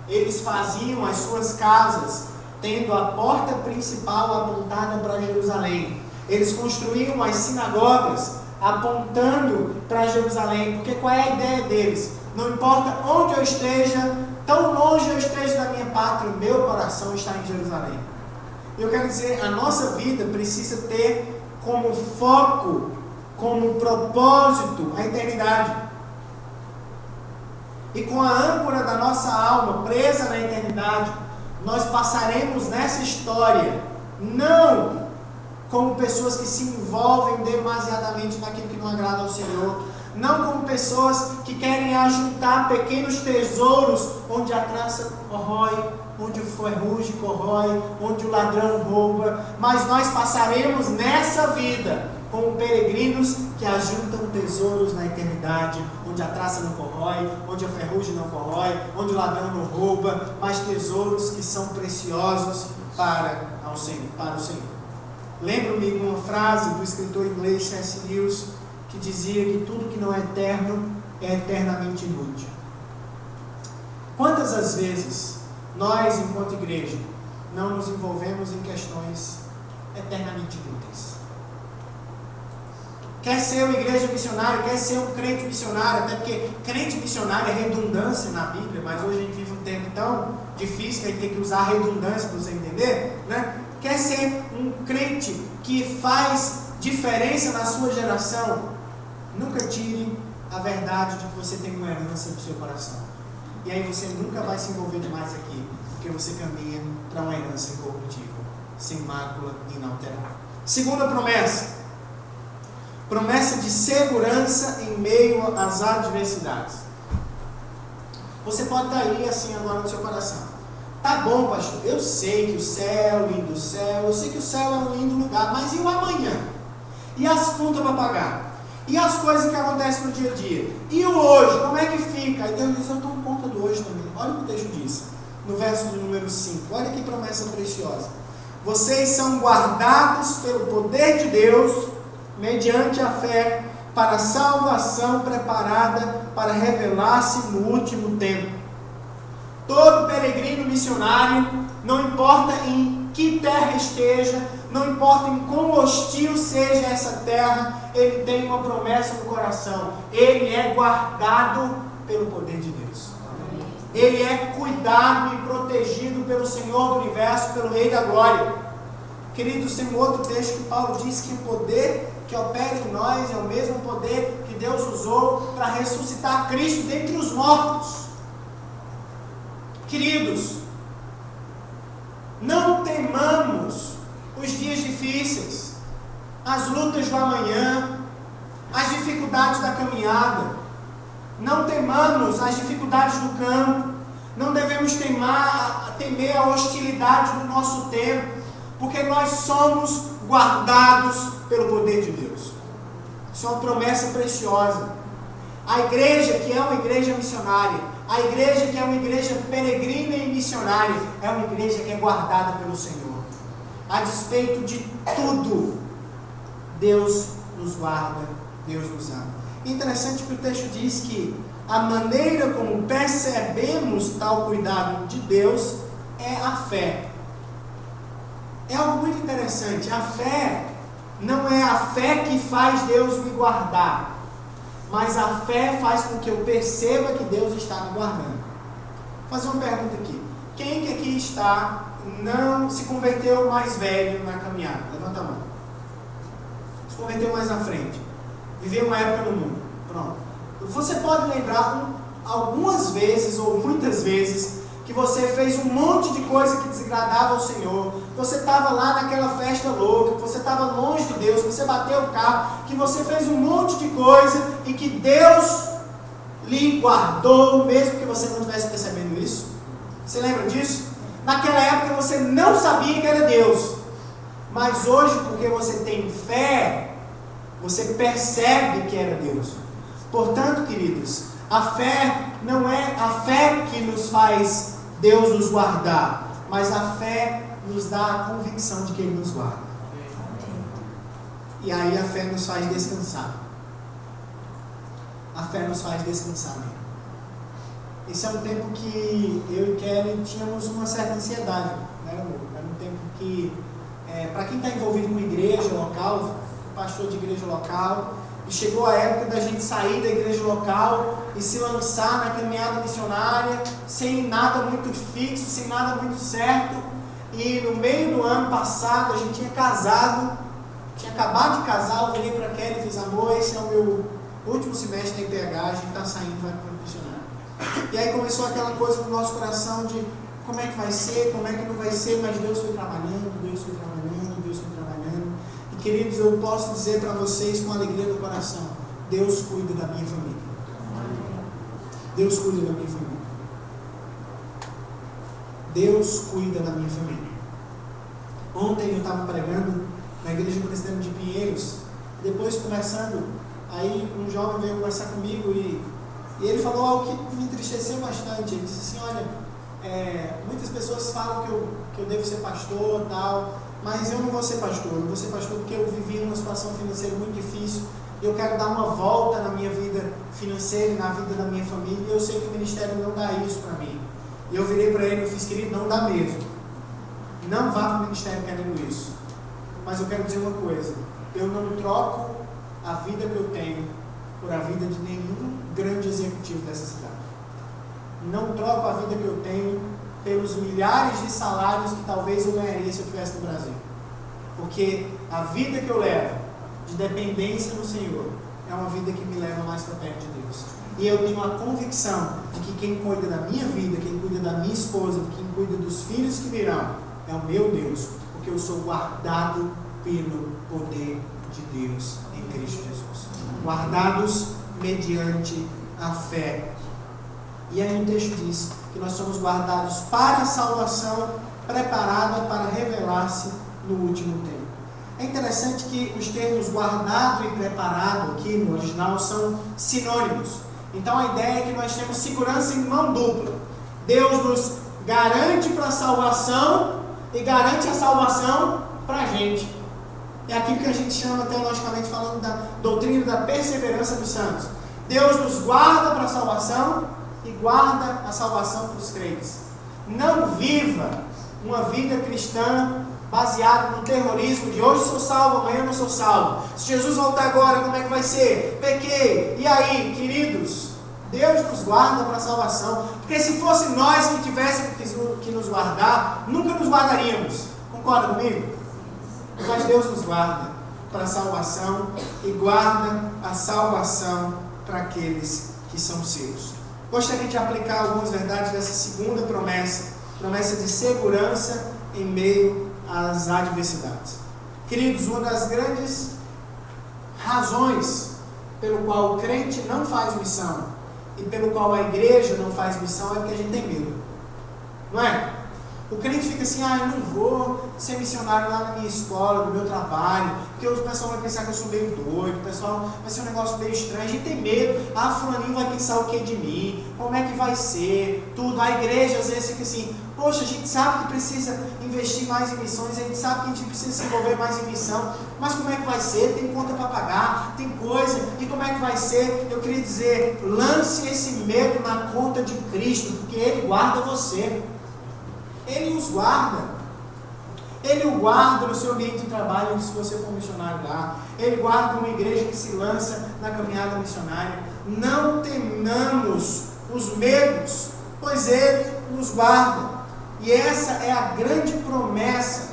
eles faziam as suas casas tendo a porta principal apontada para Jerusalém. Eles construíam as sinagogas apontando para Jerusalém, porque qual é a ideia deles? Não importa onde eu esteja, tão longe eu esteja da minha pátria, o meu coração está em Jerusalém. Eu quero dizer, a nossa vida precisa ter como foco, como propósito, a eternidade. E com a âncora da nossa alma presa na eternidade, nós passaremos nessa história, não como pessoas que se envolvem demasiadamente naquilo que não agrada ao Senhor, não como pessoas que querem ajuntar pequenos tesouros onde a traça corrói, onde o ferrugem corrói, onde o ladrão rouba, mas nós passaremos nessa vida como peregrinos que ajuntam tesouros na eternidade, onde a traça não corrói, onde a ferrugem não corrói, onde o ladrão não rouba, mas tesouros que são preciosos para o Senhor. Lembro-me de uma frase do escritor inglês C.S. Lewis, que dizia que tudo que não é eterno é eternamente inútil. Quantas as vezes nós, enquanto igreja, não nos envolvemos em questões eternamente inúteis? Quer ser uma igreja missionária, quer ser um crente missionário, até porque crente missionário é redundância na Bíblia, mas hoje a gente vive um tempo tão difícil que a gente tem que usar redundância para você entender, né? Quer ser um crente que faz diferença na sua geração? Nunca tire a verdade de que você tem uma herança no seu coração. E aí você nunca vai se envolver demais aqui, porque você caminha para uma herança incorruptível, sem mácula e inalterável. Segunda promessa. Promessa de segurança em meio às adversidades. Você pode estar aí assim agora no seu coração. Tá bom, pastor, eu sei que o céu, lindo céu, eu sei que o céu é um lindo lugar, mas e o amanhã? E as contas para pagar? E as coisas que acontecem no dia a dia? E o hoje, como é que fica? Aí Deus diz, eu tomo conta do hoje também. Olha o que o texto diz, no verso de número 5. Olha que promessa preciosa. Vocês são guardados pelo poder de Deus, mediante a fé, para a salvação preparada para revelar-se no último tempo. Todo peregrino missionário, não importa em que terra esteja, não importa em quão hostil seja essa terra, ele tem uma promessa no coração. Ele é guardado pelo poder de Deus. Ele é cuidado e protegido pelo Senhor do Universo, pelo Rei da Glória. Queridos, tem um outro texto que Paulo diz que o poder que opera em nós é o mesmo poder que Deus usou para ressuscitar Cristo dentre os mortos. Queridos, não temamos os dias difíceis, as lutas do amanhã, as dificuldades da caminhada. Não temamos as dificuldades do campo. Não devemos temer a hostilidade do nosso tempo, porque nós somos guardados pelo poder de Deus. Isso é uma promessa preciosa. A igreja que é uma igreja missionária, a igreja que é uma igreja peregrina e missionária, é uma igreja que é guardada pelo Senhor. A despeito de tudo, Deus nos guarda, Deus nos ama. Interessante que o texto diz que a maneira como percebemos tal cuidado de Deus é a fé. É algo muito interessante. A fé Não é a fé que faz Deus me guardar, mas a fé faz com que eu perceba que Deus está me guardando. Vou fazer uma pergunta aqui. Quem que aqui está, não se converteu mais velho na caminhada? Levanta a mão. Se converteu mais na frente. Viveu uma época no mundo. Pronto. Você pode lembrar algumas vezes ou muitas vezes que você fez um monte de coisa que desagradava ao Senhor, você estava lá naquela festa louca, que você estava longe de Deus, que você bateu o carro, que você fez um monte de coisa e que Deus lhe guardou, mesmo que você não estivesse percebendo isso? Você lembra disso? Naquela época você não sabia que era Deus, mas hoje, porque você tem fé, você percebe que era Deus. Portanto, queridos, a fé não é a fé que nos faz Deus nos guardar, mas a fé nos dá a convicção de que Ele nos guarda. E aí a fé nos faz descansar. A fé nos faz descansar mesmo. Esse é um tempo que eu e Kelly tínhamos uma certa ansiedade, né, amor? Era um tempo que, para quem está envolvido com igreja local, pastor de igreja local, e chegou a época da gente sair da igreja local e se lançar na caminhada missionária, sem nada muito fixo, sem nada muito certo. E no meio do ano passado, a gente tinha casado, tinha acabado de casar, eu virei para Kelly e fiz: amor, esse é o meu último semestre da IPH, a gente está saindo, vai para o missionário. E aí começou aquela coisa no nosso coração de como é que vai ser, como é que não vai ser, mas Deus foi trabalhando, Deus foi trabalhando, Deus foi trabalhando. E queridos, eu posso dizer para vocês com alegria do coração: Deus cuida da minha família. Deus cuida da minha família. Deus cuida da minha família. Ontem eu estava pregando na igreja presbiteriana de Pinheiros, depois conversando, aí um jovem veio conversar comigo e ele falou algo que me entristeceu bastante. Ele disse assim: olha, muitas pessoas falam que eu devo ser pastor e tal, mas eu não vou ser pastor. Eu não vou ser pastor porque eu vivi uma situação financeira muito difícil e eu quero dar uma volta na minha vida financeira e na vida da minha família, e eu sei que o ministério não dá isso para mim. E eu virei para ele e fiz: querido, não dá mesmo. Não vá para o ministério querendo isso. Mas eu quero dizer uma coisa: eu não troco a vida que eu tenho por a vida de nenhum grande executivo dessa cidade. Não troco a vida que eu tenho pelos milhares de salários que talvez eu ganharia se eu estivesse no Brasil. Porque a vida que eu levo de dependência no Senhor é uma vida que me leva mais para perto de Deus. E eu tenho a convicção de que quem cuida da minha vida, quem cuida da minha esposa, quem cuida dos filhos que virão, é o meu Deus, porque eu sou guardado pelo poder de Deus em Cristo Jesus. Guardados mediante a fé. E aí o texto diz que nós somos guardados para a salvação, preparada para revelar-se no último tempo. É interessante que os termos guardado e preparado aqui no original são sinônimos. Então a ideia é que nós temos segurança em mão dupla. Deus nos garante para a salvação e garante a salvação para a gente. É aquilo que a gente chama, teologicamente falando, da doutrina da perseverança dos santos. Deus nos guarda para a salvação e guarda a salvação para os crentes. Não viva uma vida cristã baseada no terrorismo de hoje sou salvo, amanhã não sou salvo. Se Jesus voltar agora, como é que vai ser? Pequei. E aí, queridos? Deus nos guarda para a salvação. Porque se fosse nós que tivéssemos que nos guardar, nunca nos guardaríamos. Concorda comigo? Mas Deus nos guarda para a salvação e guarda a salvação para aqueles que são seus. Gostaria de aplicar algumas verdades dessa segunda promessa, promessa de segurança em meio às adversidades. Queridos, uma das grandes razões pelo qual o crente não faz missão e pelo qual a igreja não faz missão é porque a gente tem medo, não é? O crente fica assim: eu não vou ser missionário lá na minha escola, no meu trabalho, porque o pessoal vai pensar que eu sou meio doido, o pessoal vai ser um negócio meio estranho, a gente tem medo, fulaninho vai pensar o que de mim, como é que vai ser, tudo. A igreja às vezes fica assim: poxa, a gente sabe que precisa investir mais em missões, a gente sabe que a gente precisa se envolver mais em missão, mas como é que vai ser? Tem conta para pagar, tem coisa, e como é que vai ser? Eu queria dizer, lance esse medo na conta de Cristo, porque Ele guarda você. Ele nos guarda. Ele o guarda no seu ambiente de trabalho, se você for missionário lá. Ele guarda uma igreja que se lança na caminhada missionária. Não temamos os medos, pois Ele nos guarda. E essa é a grande promessa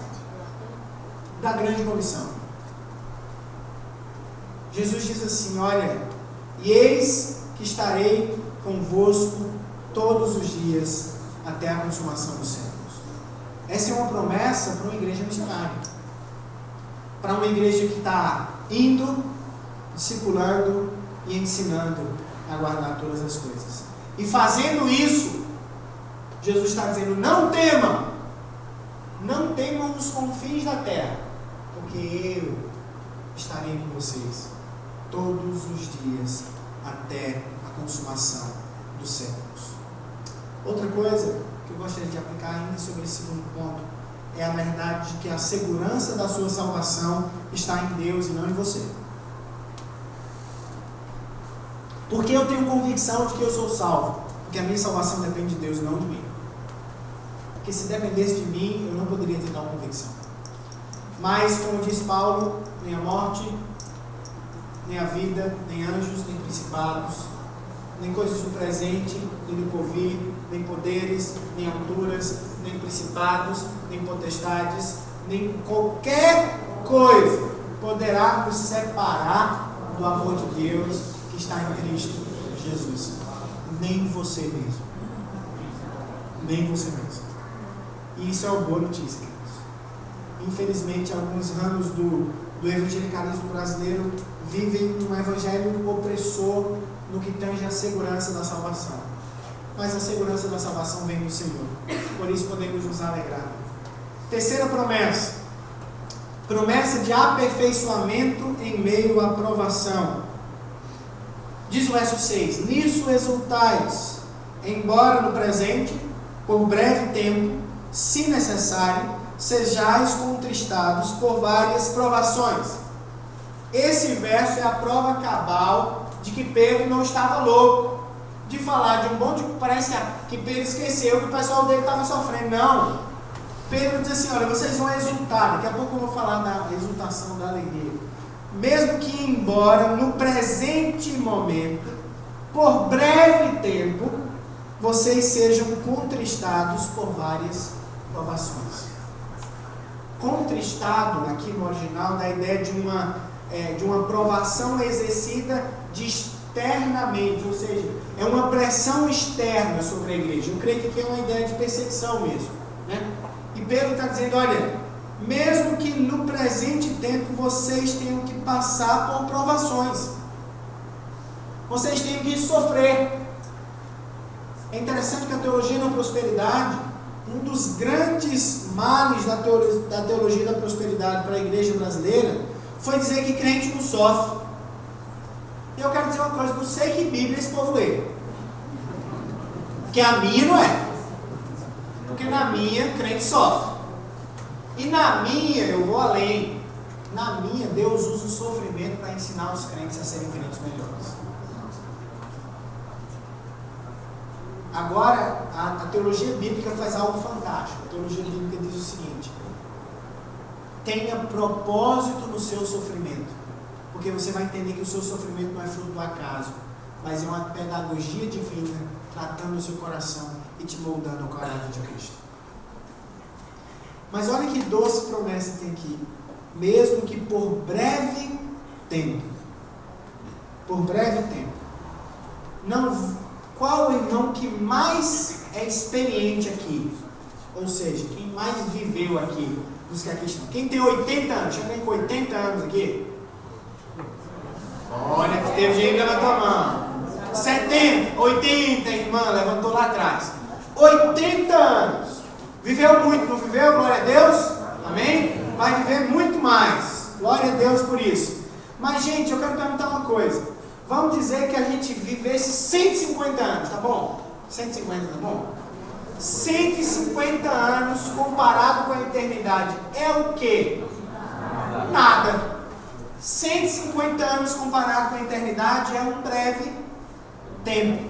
da grande comissão. Jesus diz assim: olha, e eis que estarei convosco todos os dias até a consumação dos séculos. Essa é uma promessa para uma igreja missionária, para uma igreja que está indo, discipulando e ensinando a guardar todas as coisas. E fazendo isso, Jesus está dizendo: não temam os confins da terra, porque eu estarei com vocês todos os dias até a consumação dos séculos. Outra coisa que eu gostaria de aplicar ainda sobre esse segundo ponto é a verdade de que a segurança da sua salvação está em Deus e não em você. Porque eu tenho convicção de que eu sou salvo? Porque a minha salvação depende de Deus e não de mim. Porque se dependesse de mim, eu não poderia ter tal convicção. Mas, como diz Paulo, nem a morte, nem a vida, nem anjos, nem principados, nem coisas do presente, nem do porvir, nem poderes, nem alturas, nem principados, nem potestades, nem qualquer coisa poderá nos separar do amor de Deus que está em Cristo Jesus. Nem você mesmo. Nem você mesmo. E isso é uma boa notícia, queridos. Infelizmente, alguns ramos do evangelicalismo brasileiro vivem um evangelho opressor no que tange a segurança da salvação. Mas a segurança da salvação vem do Senhor. Por isso podemos nos alegrar. Terceira promessa. Promessa de aperfeiçoamento em meio à provação. Diz o verso 6: nisso exultais, embora no presente, por breve tempo, se necessário, sejais contristados por várias provações. Esse verso é a prova cabal de que Pedro não estava louco de falar de um monte de... Parece que Pedro esqueceu que o pessoal dele estava sofrendo. Não. Pedro diz assim: olha, vocês vão exultar. Daqui a pouco eu vou falar da exultação, da alegria. Mesmo que embora no presente momento, por breve tempo, vocês sejam contristados por várias provações. Contristado, aqui no original, dá a ideia de uma provação exercida externamente, ou seja, é uma pressão externa sobre a igreja. Eu creio que aqui é uma ideia de perseguição mesmo, né? E Pedro está dizendo: olha, mesmo que no presente tempo vocês tenham que passar por provações, vocês tenham que sofrer. É interessante que a teologia da prosperidade, um dos grandes males da teologia da prosperidade para a igreja brasileira, foi dizer que crente não sofre. E eu quero dizer uma coisa: não sei que Bíblia esse povo lê, porque a minha não é. Porque na minha, crente sofre. E na minha, eu vou além. Na minha, Deus usa o sofrimento para ensinar os crentes a serem crentes melhores. Agora, a teologia bíblica faz algo fantástico. A teologia bíblica diz o seguinte: tenha propósito no seu sofrimento. Porque você vai entender que o seu sofrimento não é fruto do acaso, mas é uma pedagogia divina tratando o seu coração e te moldando ao caráter de Cristo. Mas olha que doce promessa tem aqui. Mesmo que por breve tempo. Por breve tempo. Não, qual o irmão que mais é experiente aqui? Ou seja, quem mais viveu aqui dos que aqui estão? Quem tem 80 anos? Deixa eu ver com 80 anos aqui. Olha que teve gente que levantou a mão. 70, 80, irmã, levantou lá atrás. 80 anos. Viveu muito, não viveu? Glória a Deus. Amém? Vai viver muito mais. Glória a Deus por isso. Mas, gente, eu quero perguntar uma coisa. Vamos dizer que a gente vivesse 150 anos, tá bom? 150, tá bom? 150 anos comparado com a eternidade é o quê? Nada. 150 anos comparado com a eternidade é um breve tempo.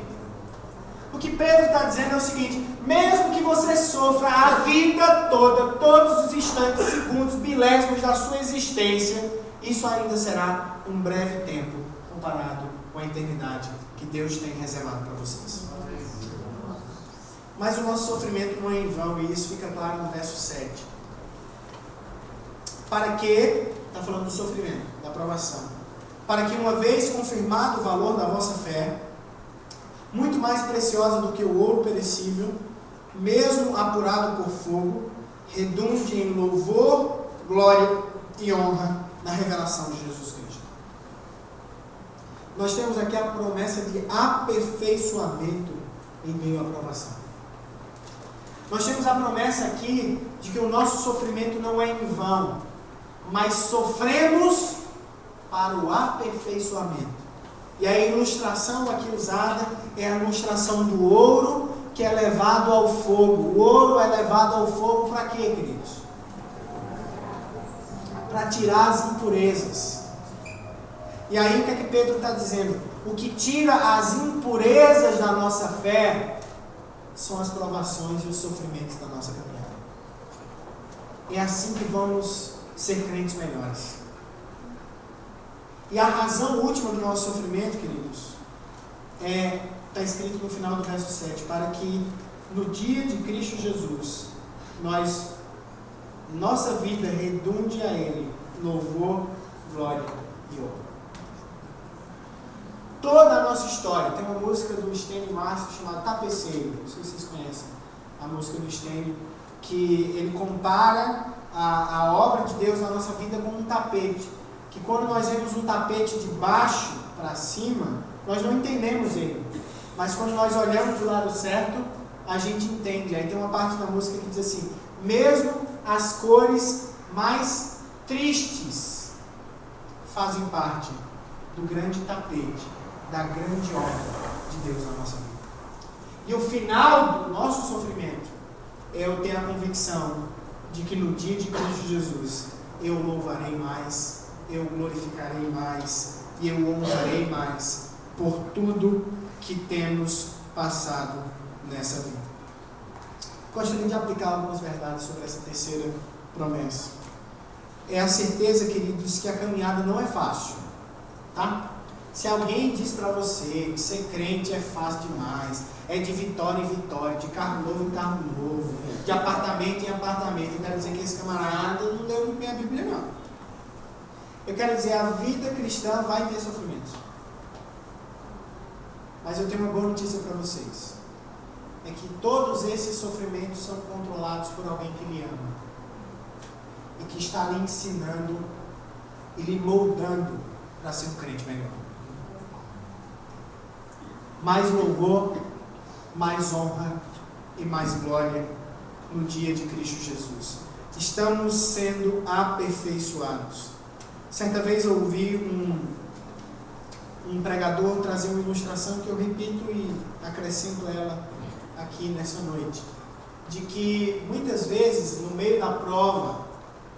O que Pedro está dizendo é o seguinte: Mesmo que você sofra a vida toda, todos os instantes, segundos, milésimos da sua existência, isso ainda será um breve tempo comparado com a eternidade que Deus tem reservado para vocês. Mas o nosso sofrimento não é em vão, e isso fica claro no verso 7. Para que, está falando do sofrimento, da provação, para que uma vez confirmado o valor da vossa fé, muito mais preciosa do que o ouro perecível, mesmo apurado por fogo, redunde em louvor, glória e honra na revelação de Jesus Cristo. Nós temos aqui a promessa de aperfeiçoamento em meio à provação. Nós temos a promessa aqui de que o nosso sofrimento não é em vão, mas sofremos para o aperfeiçoamento. E a ilustração aqui usada é a ilustração do ouro que é levado ao fogo. O ouro é levado ao fogo para quê, queridos? Para tirar as impurezas. E aí o que é que Pedro está dizendo? O que tira as impurezas da nossa fé são as provações e os sofrimentos da nossa caminhada. É assim que vamos ser crentes melhores. E a razão última do nosso sofrimento, queridos, está escrito no final do verso 7, para que no dia de Cristo Jesus, nossa vida redunde a Ele louvor, glória e honra. Toda a nossa história, tem uma música do Stênio Márcio chamada Tapeceiro, não sei se vocês conhecem a música do Stênio, que ele compara a obra de Deus na nossa vida com um tapete, que quando nós vemos um tapete de baixo para cima, nós não entendemos ele, mas quando nós olhamos do lado certo, a gente entende. Aí tem uma parte da música que diz assim: mesmo as cores mais tristes fazem parte do grande tapete, da grande obra de Deus na nossa vida. E o final do nosso sofrimento é eu ter a convicção de que no dia de Cristo Jesus eu louvarei mais, eu glorificarei mais e eu honrarei mais por tudo que temos passado nessa vida. Gostaria de aplicar algumas verdades sobre essa terceira promessa. É a certeza, queridos, que a caminhada não é fácil, tá? Se alguém diz para você que ser crente é fácil demais, é de vitória em vitória, de carro novo em carro novo, de apartamento em apartamento, eu quero dizer que esse camarada não leu muito bem a Bíblia, não. Eu quero dizer, a vida cristã vai ter sofrimentos. Mas eu tenho uma boa notícia para vocês. É que todos esses sofrimentos são controlados por alguém que lhe ama. E que está lhe ensinando e lhe moldando para ser um crente melhor. Mais louvor, mais honra e mais glória no dia de Cristo Jesus. Estamos sendo aperfeiçoados. Certa vez eu ouvi um pregador trazer uma ilustração que eu repito e acrescento ela aqui nessa noite, de que muitas vezes no meio da prova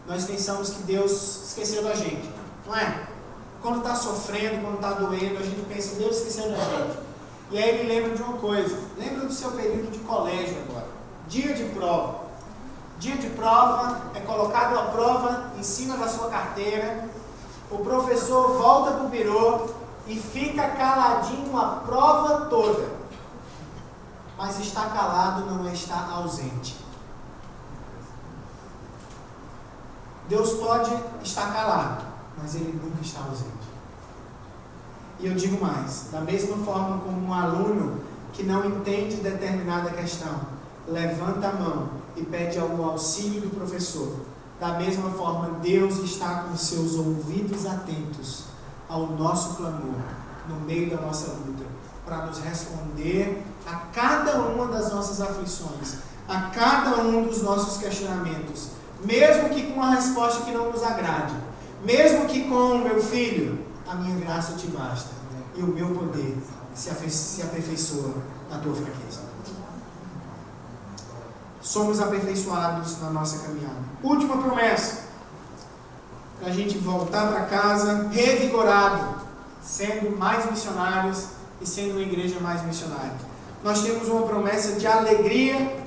nós pensamos que Deus esqueceu da gente, não é? Quando está sofrendo, quando está doendo, a gente pensa, Deus esqueceu da gente. E aí ele lembra de uma coisa, lembra do seu período de colégio agora, dia de prova. Dia de prova é colocado a prova em cima da sua carteira, o professor volta para o birô e fica caladinho a prova toda. Mas estar calado não é estar ausente. Deus pode estar calado, mas Ele nunca está ausente. E eu digo mais, da mesma forma como um aluno que não entende determinada questão, levanta a mão e pede o auxílio do professor, da mesma forma Deus está com seus ouvidos atentos ao nosso clamor, no meio da nossa luta, para nos responder a cada uma das nossas aflições, a cada um dos nossos questionamentos, mesmo que com uma resposta que não nos agrade, mesmo que com, meu filho, a minha graça te basta, e o meu poder se aperfeiçoa na tua fraqueza. Somos aperfeiçoados na nossa caminhada. Última promessa, para a gente voltar para casa revigorado, sendo mais missionários e sendo uma igreja mais missionária. nós temos uma promessa de alegria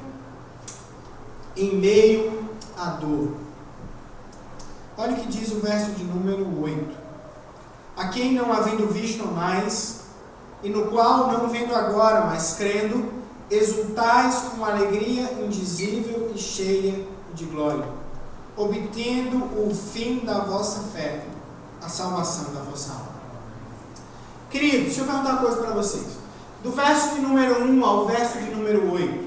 em meio à dor. Olha o que diz o verso de número 8. A quem não havendo visto mais, e no qual não vendo agora, mas crendo, exultais com alegria indizível e cheia de glória, obtendo o fim da vossa fé, a salvação da vossa alma. Queridos, deixa eu perguntar uma coisa para vocês. Do verso de número 1 ao verso de número 8,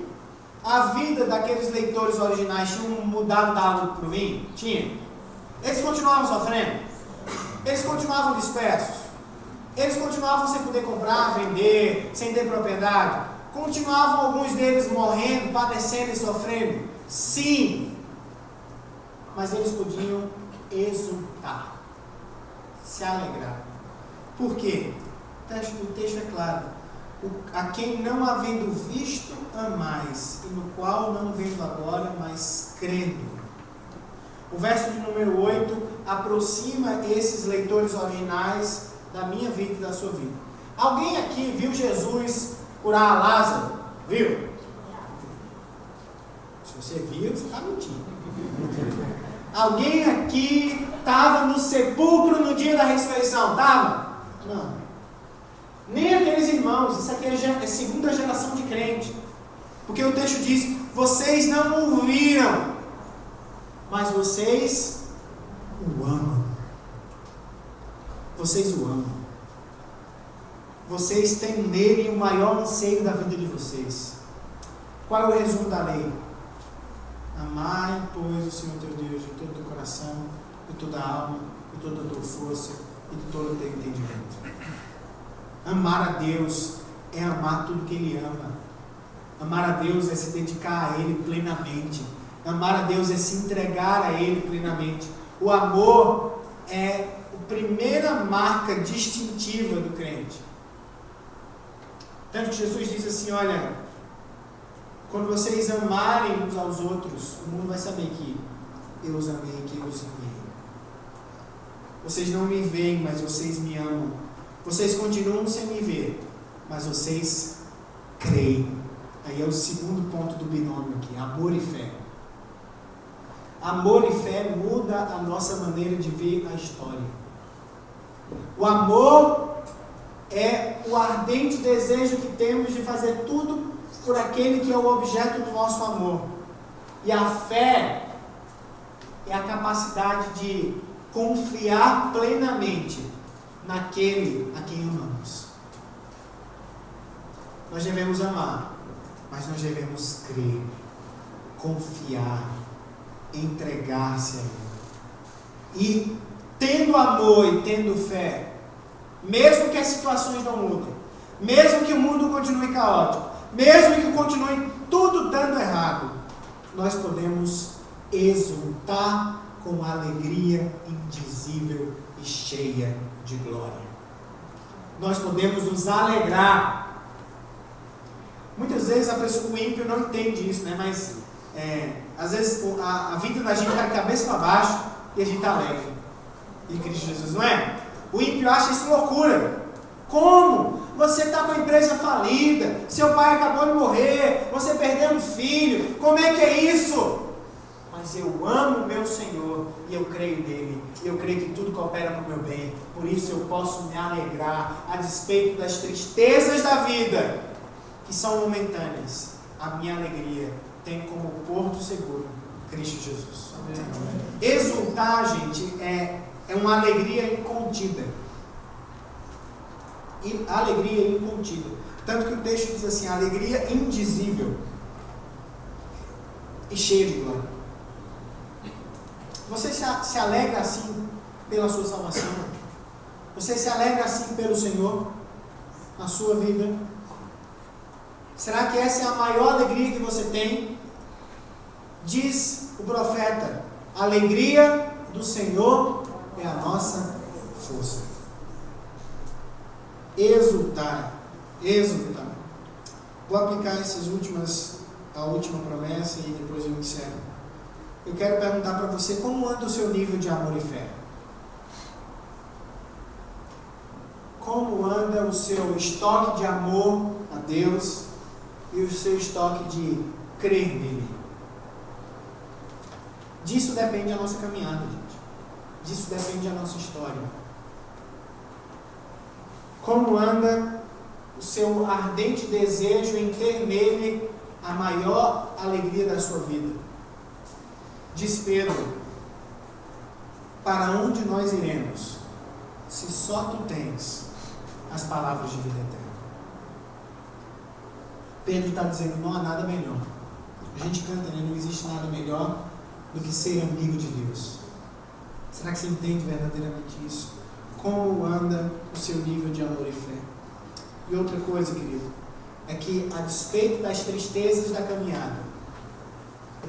a vida daqueles leitores originais tinha mudado da água para o vinho? Tinha. Eles continuavam sofrendo? Eles continuavam dispersos? Eles continuavam sem poder comprar, vender, sem ter propriedade? Continuavam alguns deles morrendo, padecendo e sofrendo? Sim. Mas eles podiam exultar, se alegrar. Por quê? O texto é claro. A quem não havendo visto amais, e no qual não vendo agora, mas crendo. O verso de número 8 aproxima esses leitores originais da minha vida e da sua vida. Alguém aqui viu Jesus curar Lázaro? Viu? Se você viu, você está mentindo. Alguém aqui estava no sepulcro no dia da ressurreição? Estava? Não. Nem aqueles irmãos. Isso aqui é segunda geração de crente. Porque o texto diz: vocês não o viram, mas vocês o amam. Vocês o amam. Vocês têm nele o maior anseio da vida de vocês. Qual é o resumo da lei? Amai, pois, o Senhor teu Deus de todo o teu coração, de toda a alma, de toda a tua força e de todo o teu entendimento. Amar a Deus é amar tudo que Ele ama. Amar a Deus é se dedicar a Ele plenamente. Amar a Deus é se entregar a Ele plenamente. O amor é a primeira marca distintiva do crente. Tanto que Jesus diz assim: olha, quando vocês amarem uns aos outros, o mundo vai saber que eu os amei, que eu os amei. Vocês não me veem, mas vocês me amam. Vocês continuam sem me ver, mas vocês creem. Aí é o segundo ponto do binômio aqui: amor e fé. Amor e fé muda a nossa maneira de ver a história. O amor é o ardente desejo que temos de fazer tudo por aquele que é o objeto do nosso amor. E a fé é a capacidade de confiar plenamente naquele a quem amamos. Nós devemos amar, mas nós devemos crer, confiar, entregar-se a Ele. E tendo amor e tendo fé, mesmo que as situações não mudem, mesmo que o mundo continue caótico, mesmo que continue tudo dando errado, nós podemos exultar com alegria indizível e cheia de glória. Nós podemos nos alegrar. Muitas vezes o ímpio não entende isso, né? Mas às vezes a vida da gente está de cabeça para baixo e a gente está alegre em Cristo Jesus, não é? O ímpio acha isso loucura. Como? Você está com a empresa falida, seu pai acabou de morrer, você perdeu um filho, como é que é isso? Mas eu amo o meu Senhor e eu creio nele, e eu creio que tudo coopera para o meu bem, por isso eu posso me alegrar a despeito das tristezas da vida, que são momentâneas. A minha alegria tem como porto seguro Cristo Jesus. Amém. Exultar, gente, é uma alegria incontida. E alegria incontida. Tanto que o texto diz assim: alegria indizível e cheia de glória. Você se alegra assim pela sua salvação? Você se alegra assim pelo Senhor na sua vida? Será que essa é a maior alegria que você tem? Diz o profeta: a alegria do Senhor é a nossa força. Exultar. Vou aplicar a última promessa e depois eu encerro. Eu quero perguntar para você: como anda o seu nível de amor e fé? Como anda o seu estoque de amor a Deus e o seu estoque de crer nele. Disso depende a nossa caminhada, gente. Disso depende a nossa história. Como anda o seu ardente desejo em ter nele a maior alegria da sua vida? Diz Pedro: para onde nós iremos, se só tu tens as palavras de vida eterna? Pedro está dizendo: não há nada melhor. A gente canta, né? Não existe nada melhor do que ser amigo de Deus. Será que você entende verdadeiramente isso? Como anda o seu nível de amor e fé? E outra coisa, querido, é que a despeito das tristezas da caminhada,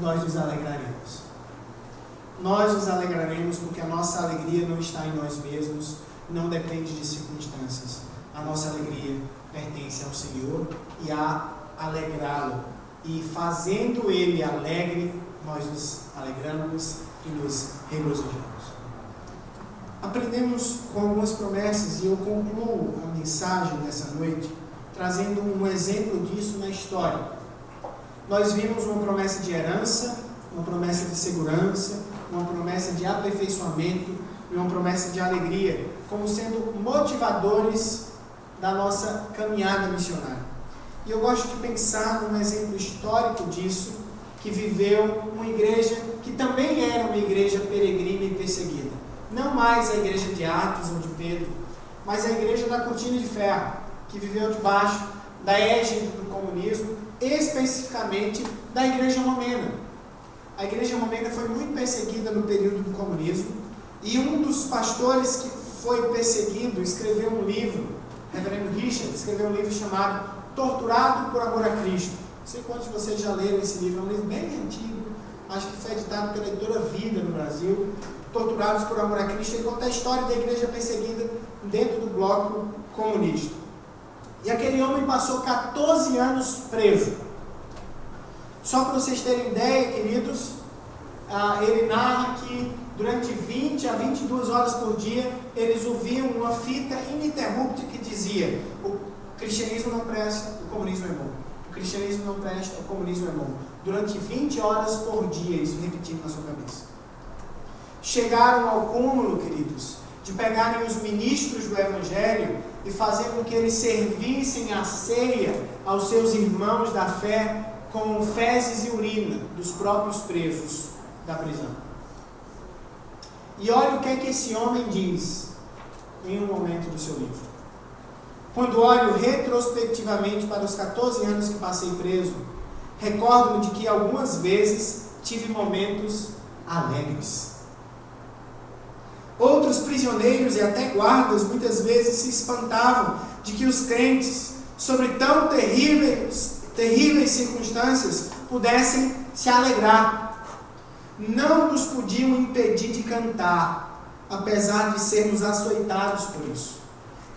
nós nos alegraremos. Nós nos alegraremos porque a nossa alegria não está em nós mesmos, não depende de circunstâncias. A nossa alegria pertence ao Senhor e a alegrá-lo. E fazendo Ele alegre, nós nos alegramos e nos regozijamos. Aprendemos com algumas promessas e eu concluo a mensagem dessa noite trazendo um exemplo disso na história. Nós vimos uma promessa de herança, uma promessa de segurança, uma promessa de aperfeiçoamento e uma promessa de alegria, como sendo motivadores da nossa caminhada missionária. E eu gosto de pensar num exemplo histórico disso, que viveu uma igreja que também era uma igreja peregrina e perseguida. Não mais a igreja de Atos ou de Pedro, mas a igreja da Cortina de Ferro, que viveu debaixo da égide do comunismo, especificamente da igreja romena. A igreja romena foi muito perseguida no período do comunismo, e um dos pastores que foi perseguido escreveu um livro, Reverendo Richard, escreveu um livro chamado Torturado por Amor a Cristo. Não sei quantos de vocês já leram esse livro, é um livro bem antigo, acho que foi editado pela editora Vida no Brasil. Torturados por Amor a Cristo. Ele conta a história da igreja perseguida dentro do bloco comunista. E aquele homem passou 14 anos preso. Só para vocês terem ideia, queridos, ele narra que durante 20 a 22 horas por dia eles ouviam uma fita ininterrupta que dizia: o cristianismo não presta, o comunismo é bom. O cristianismo não presta, o comunismo é bom. Durante 20 horas por dia, isso repetindo na sua cabeça. Chegaram ao cúmulo, queridos, de pegarem os ministros do Evangelho e fazer com que eles servissem a ceia aos seus irmãos da fé com fezes e urina dos próprios presos da prisão. E olha o que é que esse homem diz em um momento do seu livro. Quando olho retrospectivamente para os 14 anos que passei preso, recordo-me de que algumas vezes tive momentos alegres. Outros prisioneiros e até guardas muitas vezes se espantavam de que os crentes, sobre tão terríveis circunstâncias, pudessem se alegrar. Não nos podiam impedir de cantar, apesar de sermos açoitados por isso.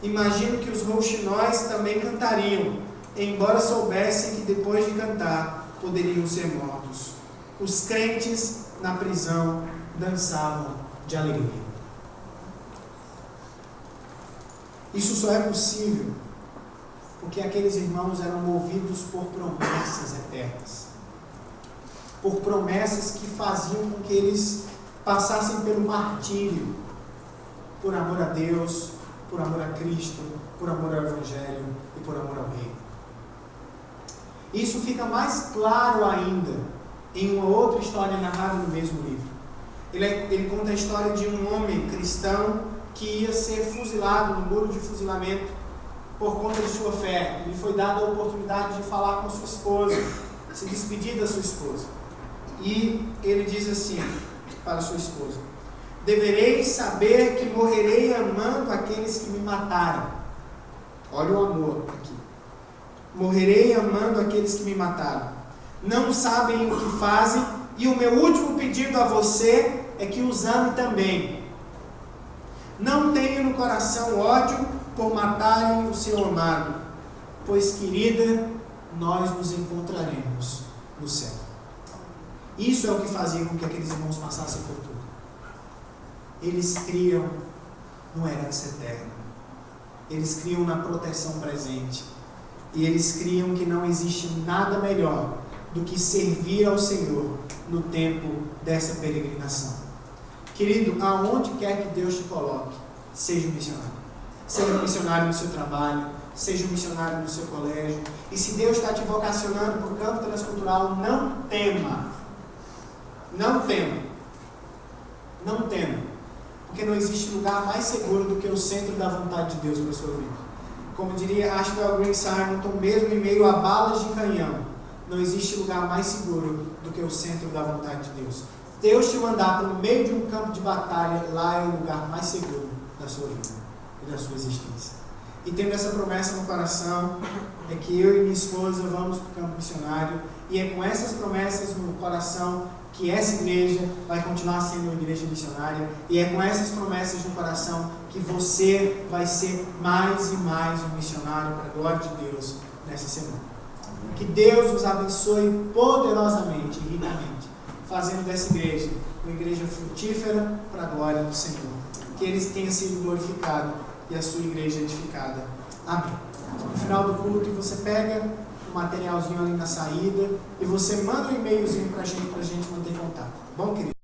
Imagino que os rouxinóis também cantariam, embora soubessem que depois de cantar poderiam ser mortos. Os crentes na prisão dançavam de alegria. Isso só é possível porque aqueles irmãos eram movidos por promessas eternas. Por promessas que faziam com que eles passassem pelo martírio, por amor a Deus, por amor a Cristo, por amor ao Evangelho e por amor ao Reino. Isso fica mais claro ainda em uma outra história narrada no mesmo livro. Ele conta a história de um homem cristão que ia ser fuzilado no muro de fuzilamento por conta de sua fé. Lhe foi dada a oportunidade de falar com sua esposa, se despedir da sua esposa. E ele diz assim para sua esposa: devereis saber que morrerei amando aqueles que me mataram. Olha o amor aqui. Morrerei amando aqueles que me mataram. Não sabem o que fazem, e o meu último pedido a você é que os ame também. Não tenha no coração ódio por matarem o seu amado, pois, querida, nós nos encontraremos no céu. Isso é o que fazia com que aqueles irmãos passassem por tudo. Eles criam no herança eterna. Eles criam na proteção presente. E eles criam que não existe nada melhor do que servir ao Senhor no tempo dessa peregrinação. Querido, aonde quer que Deus te coloque, seja um missionário. Seja um missionário no seu trabalho, seja um missionário no seu colégio. E se Deus está te vocacionando para o campo transcultural, não tema. Não tema. Não tema. Porque não existe lugar mais seguro do que o centro da vontade de Deus para a sua vida. Como diria Ashwell Green Simonton, mesmo em meio a balas de canhão, não existe lugar mais seguro do que o centro da vontade de Deus. Deus te mandar para o meio de um campo de batalha, lá é o lugar mais seguro da sua vida e da sua existência. E tendo essa promessa no coração, é que eu e minha esposa vamos para o campo missionário, e é com essas promessas no coração que essa igreja vai continuar sendo uma igreja missionária, e é com essas promessas no coração que você vai ser mais e mais um missionário para a glória de Deus nessa semana. Que Deus nos abençoe poderosamente e ricamente, fazendo dessa igreja uma igreja frutífera para a glória do Senhor. Que Ele tenha sido glorificado e a sua igreja edificada. Amém. No final do culto, você pega o materialzinho ali na saída e você manda um e-mailzinho para a gente manter contato. Bom, querido?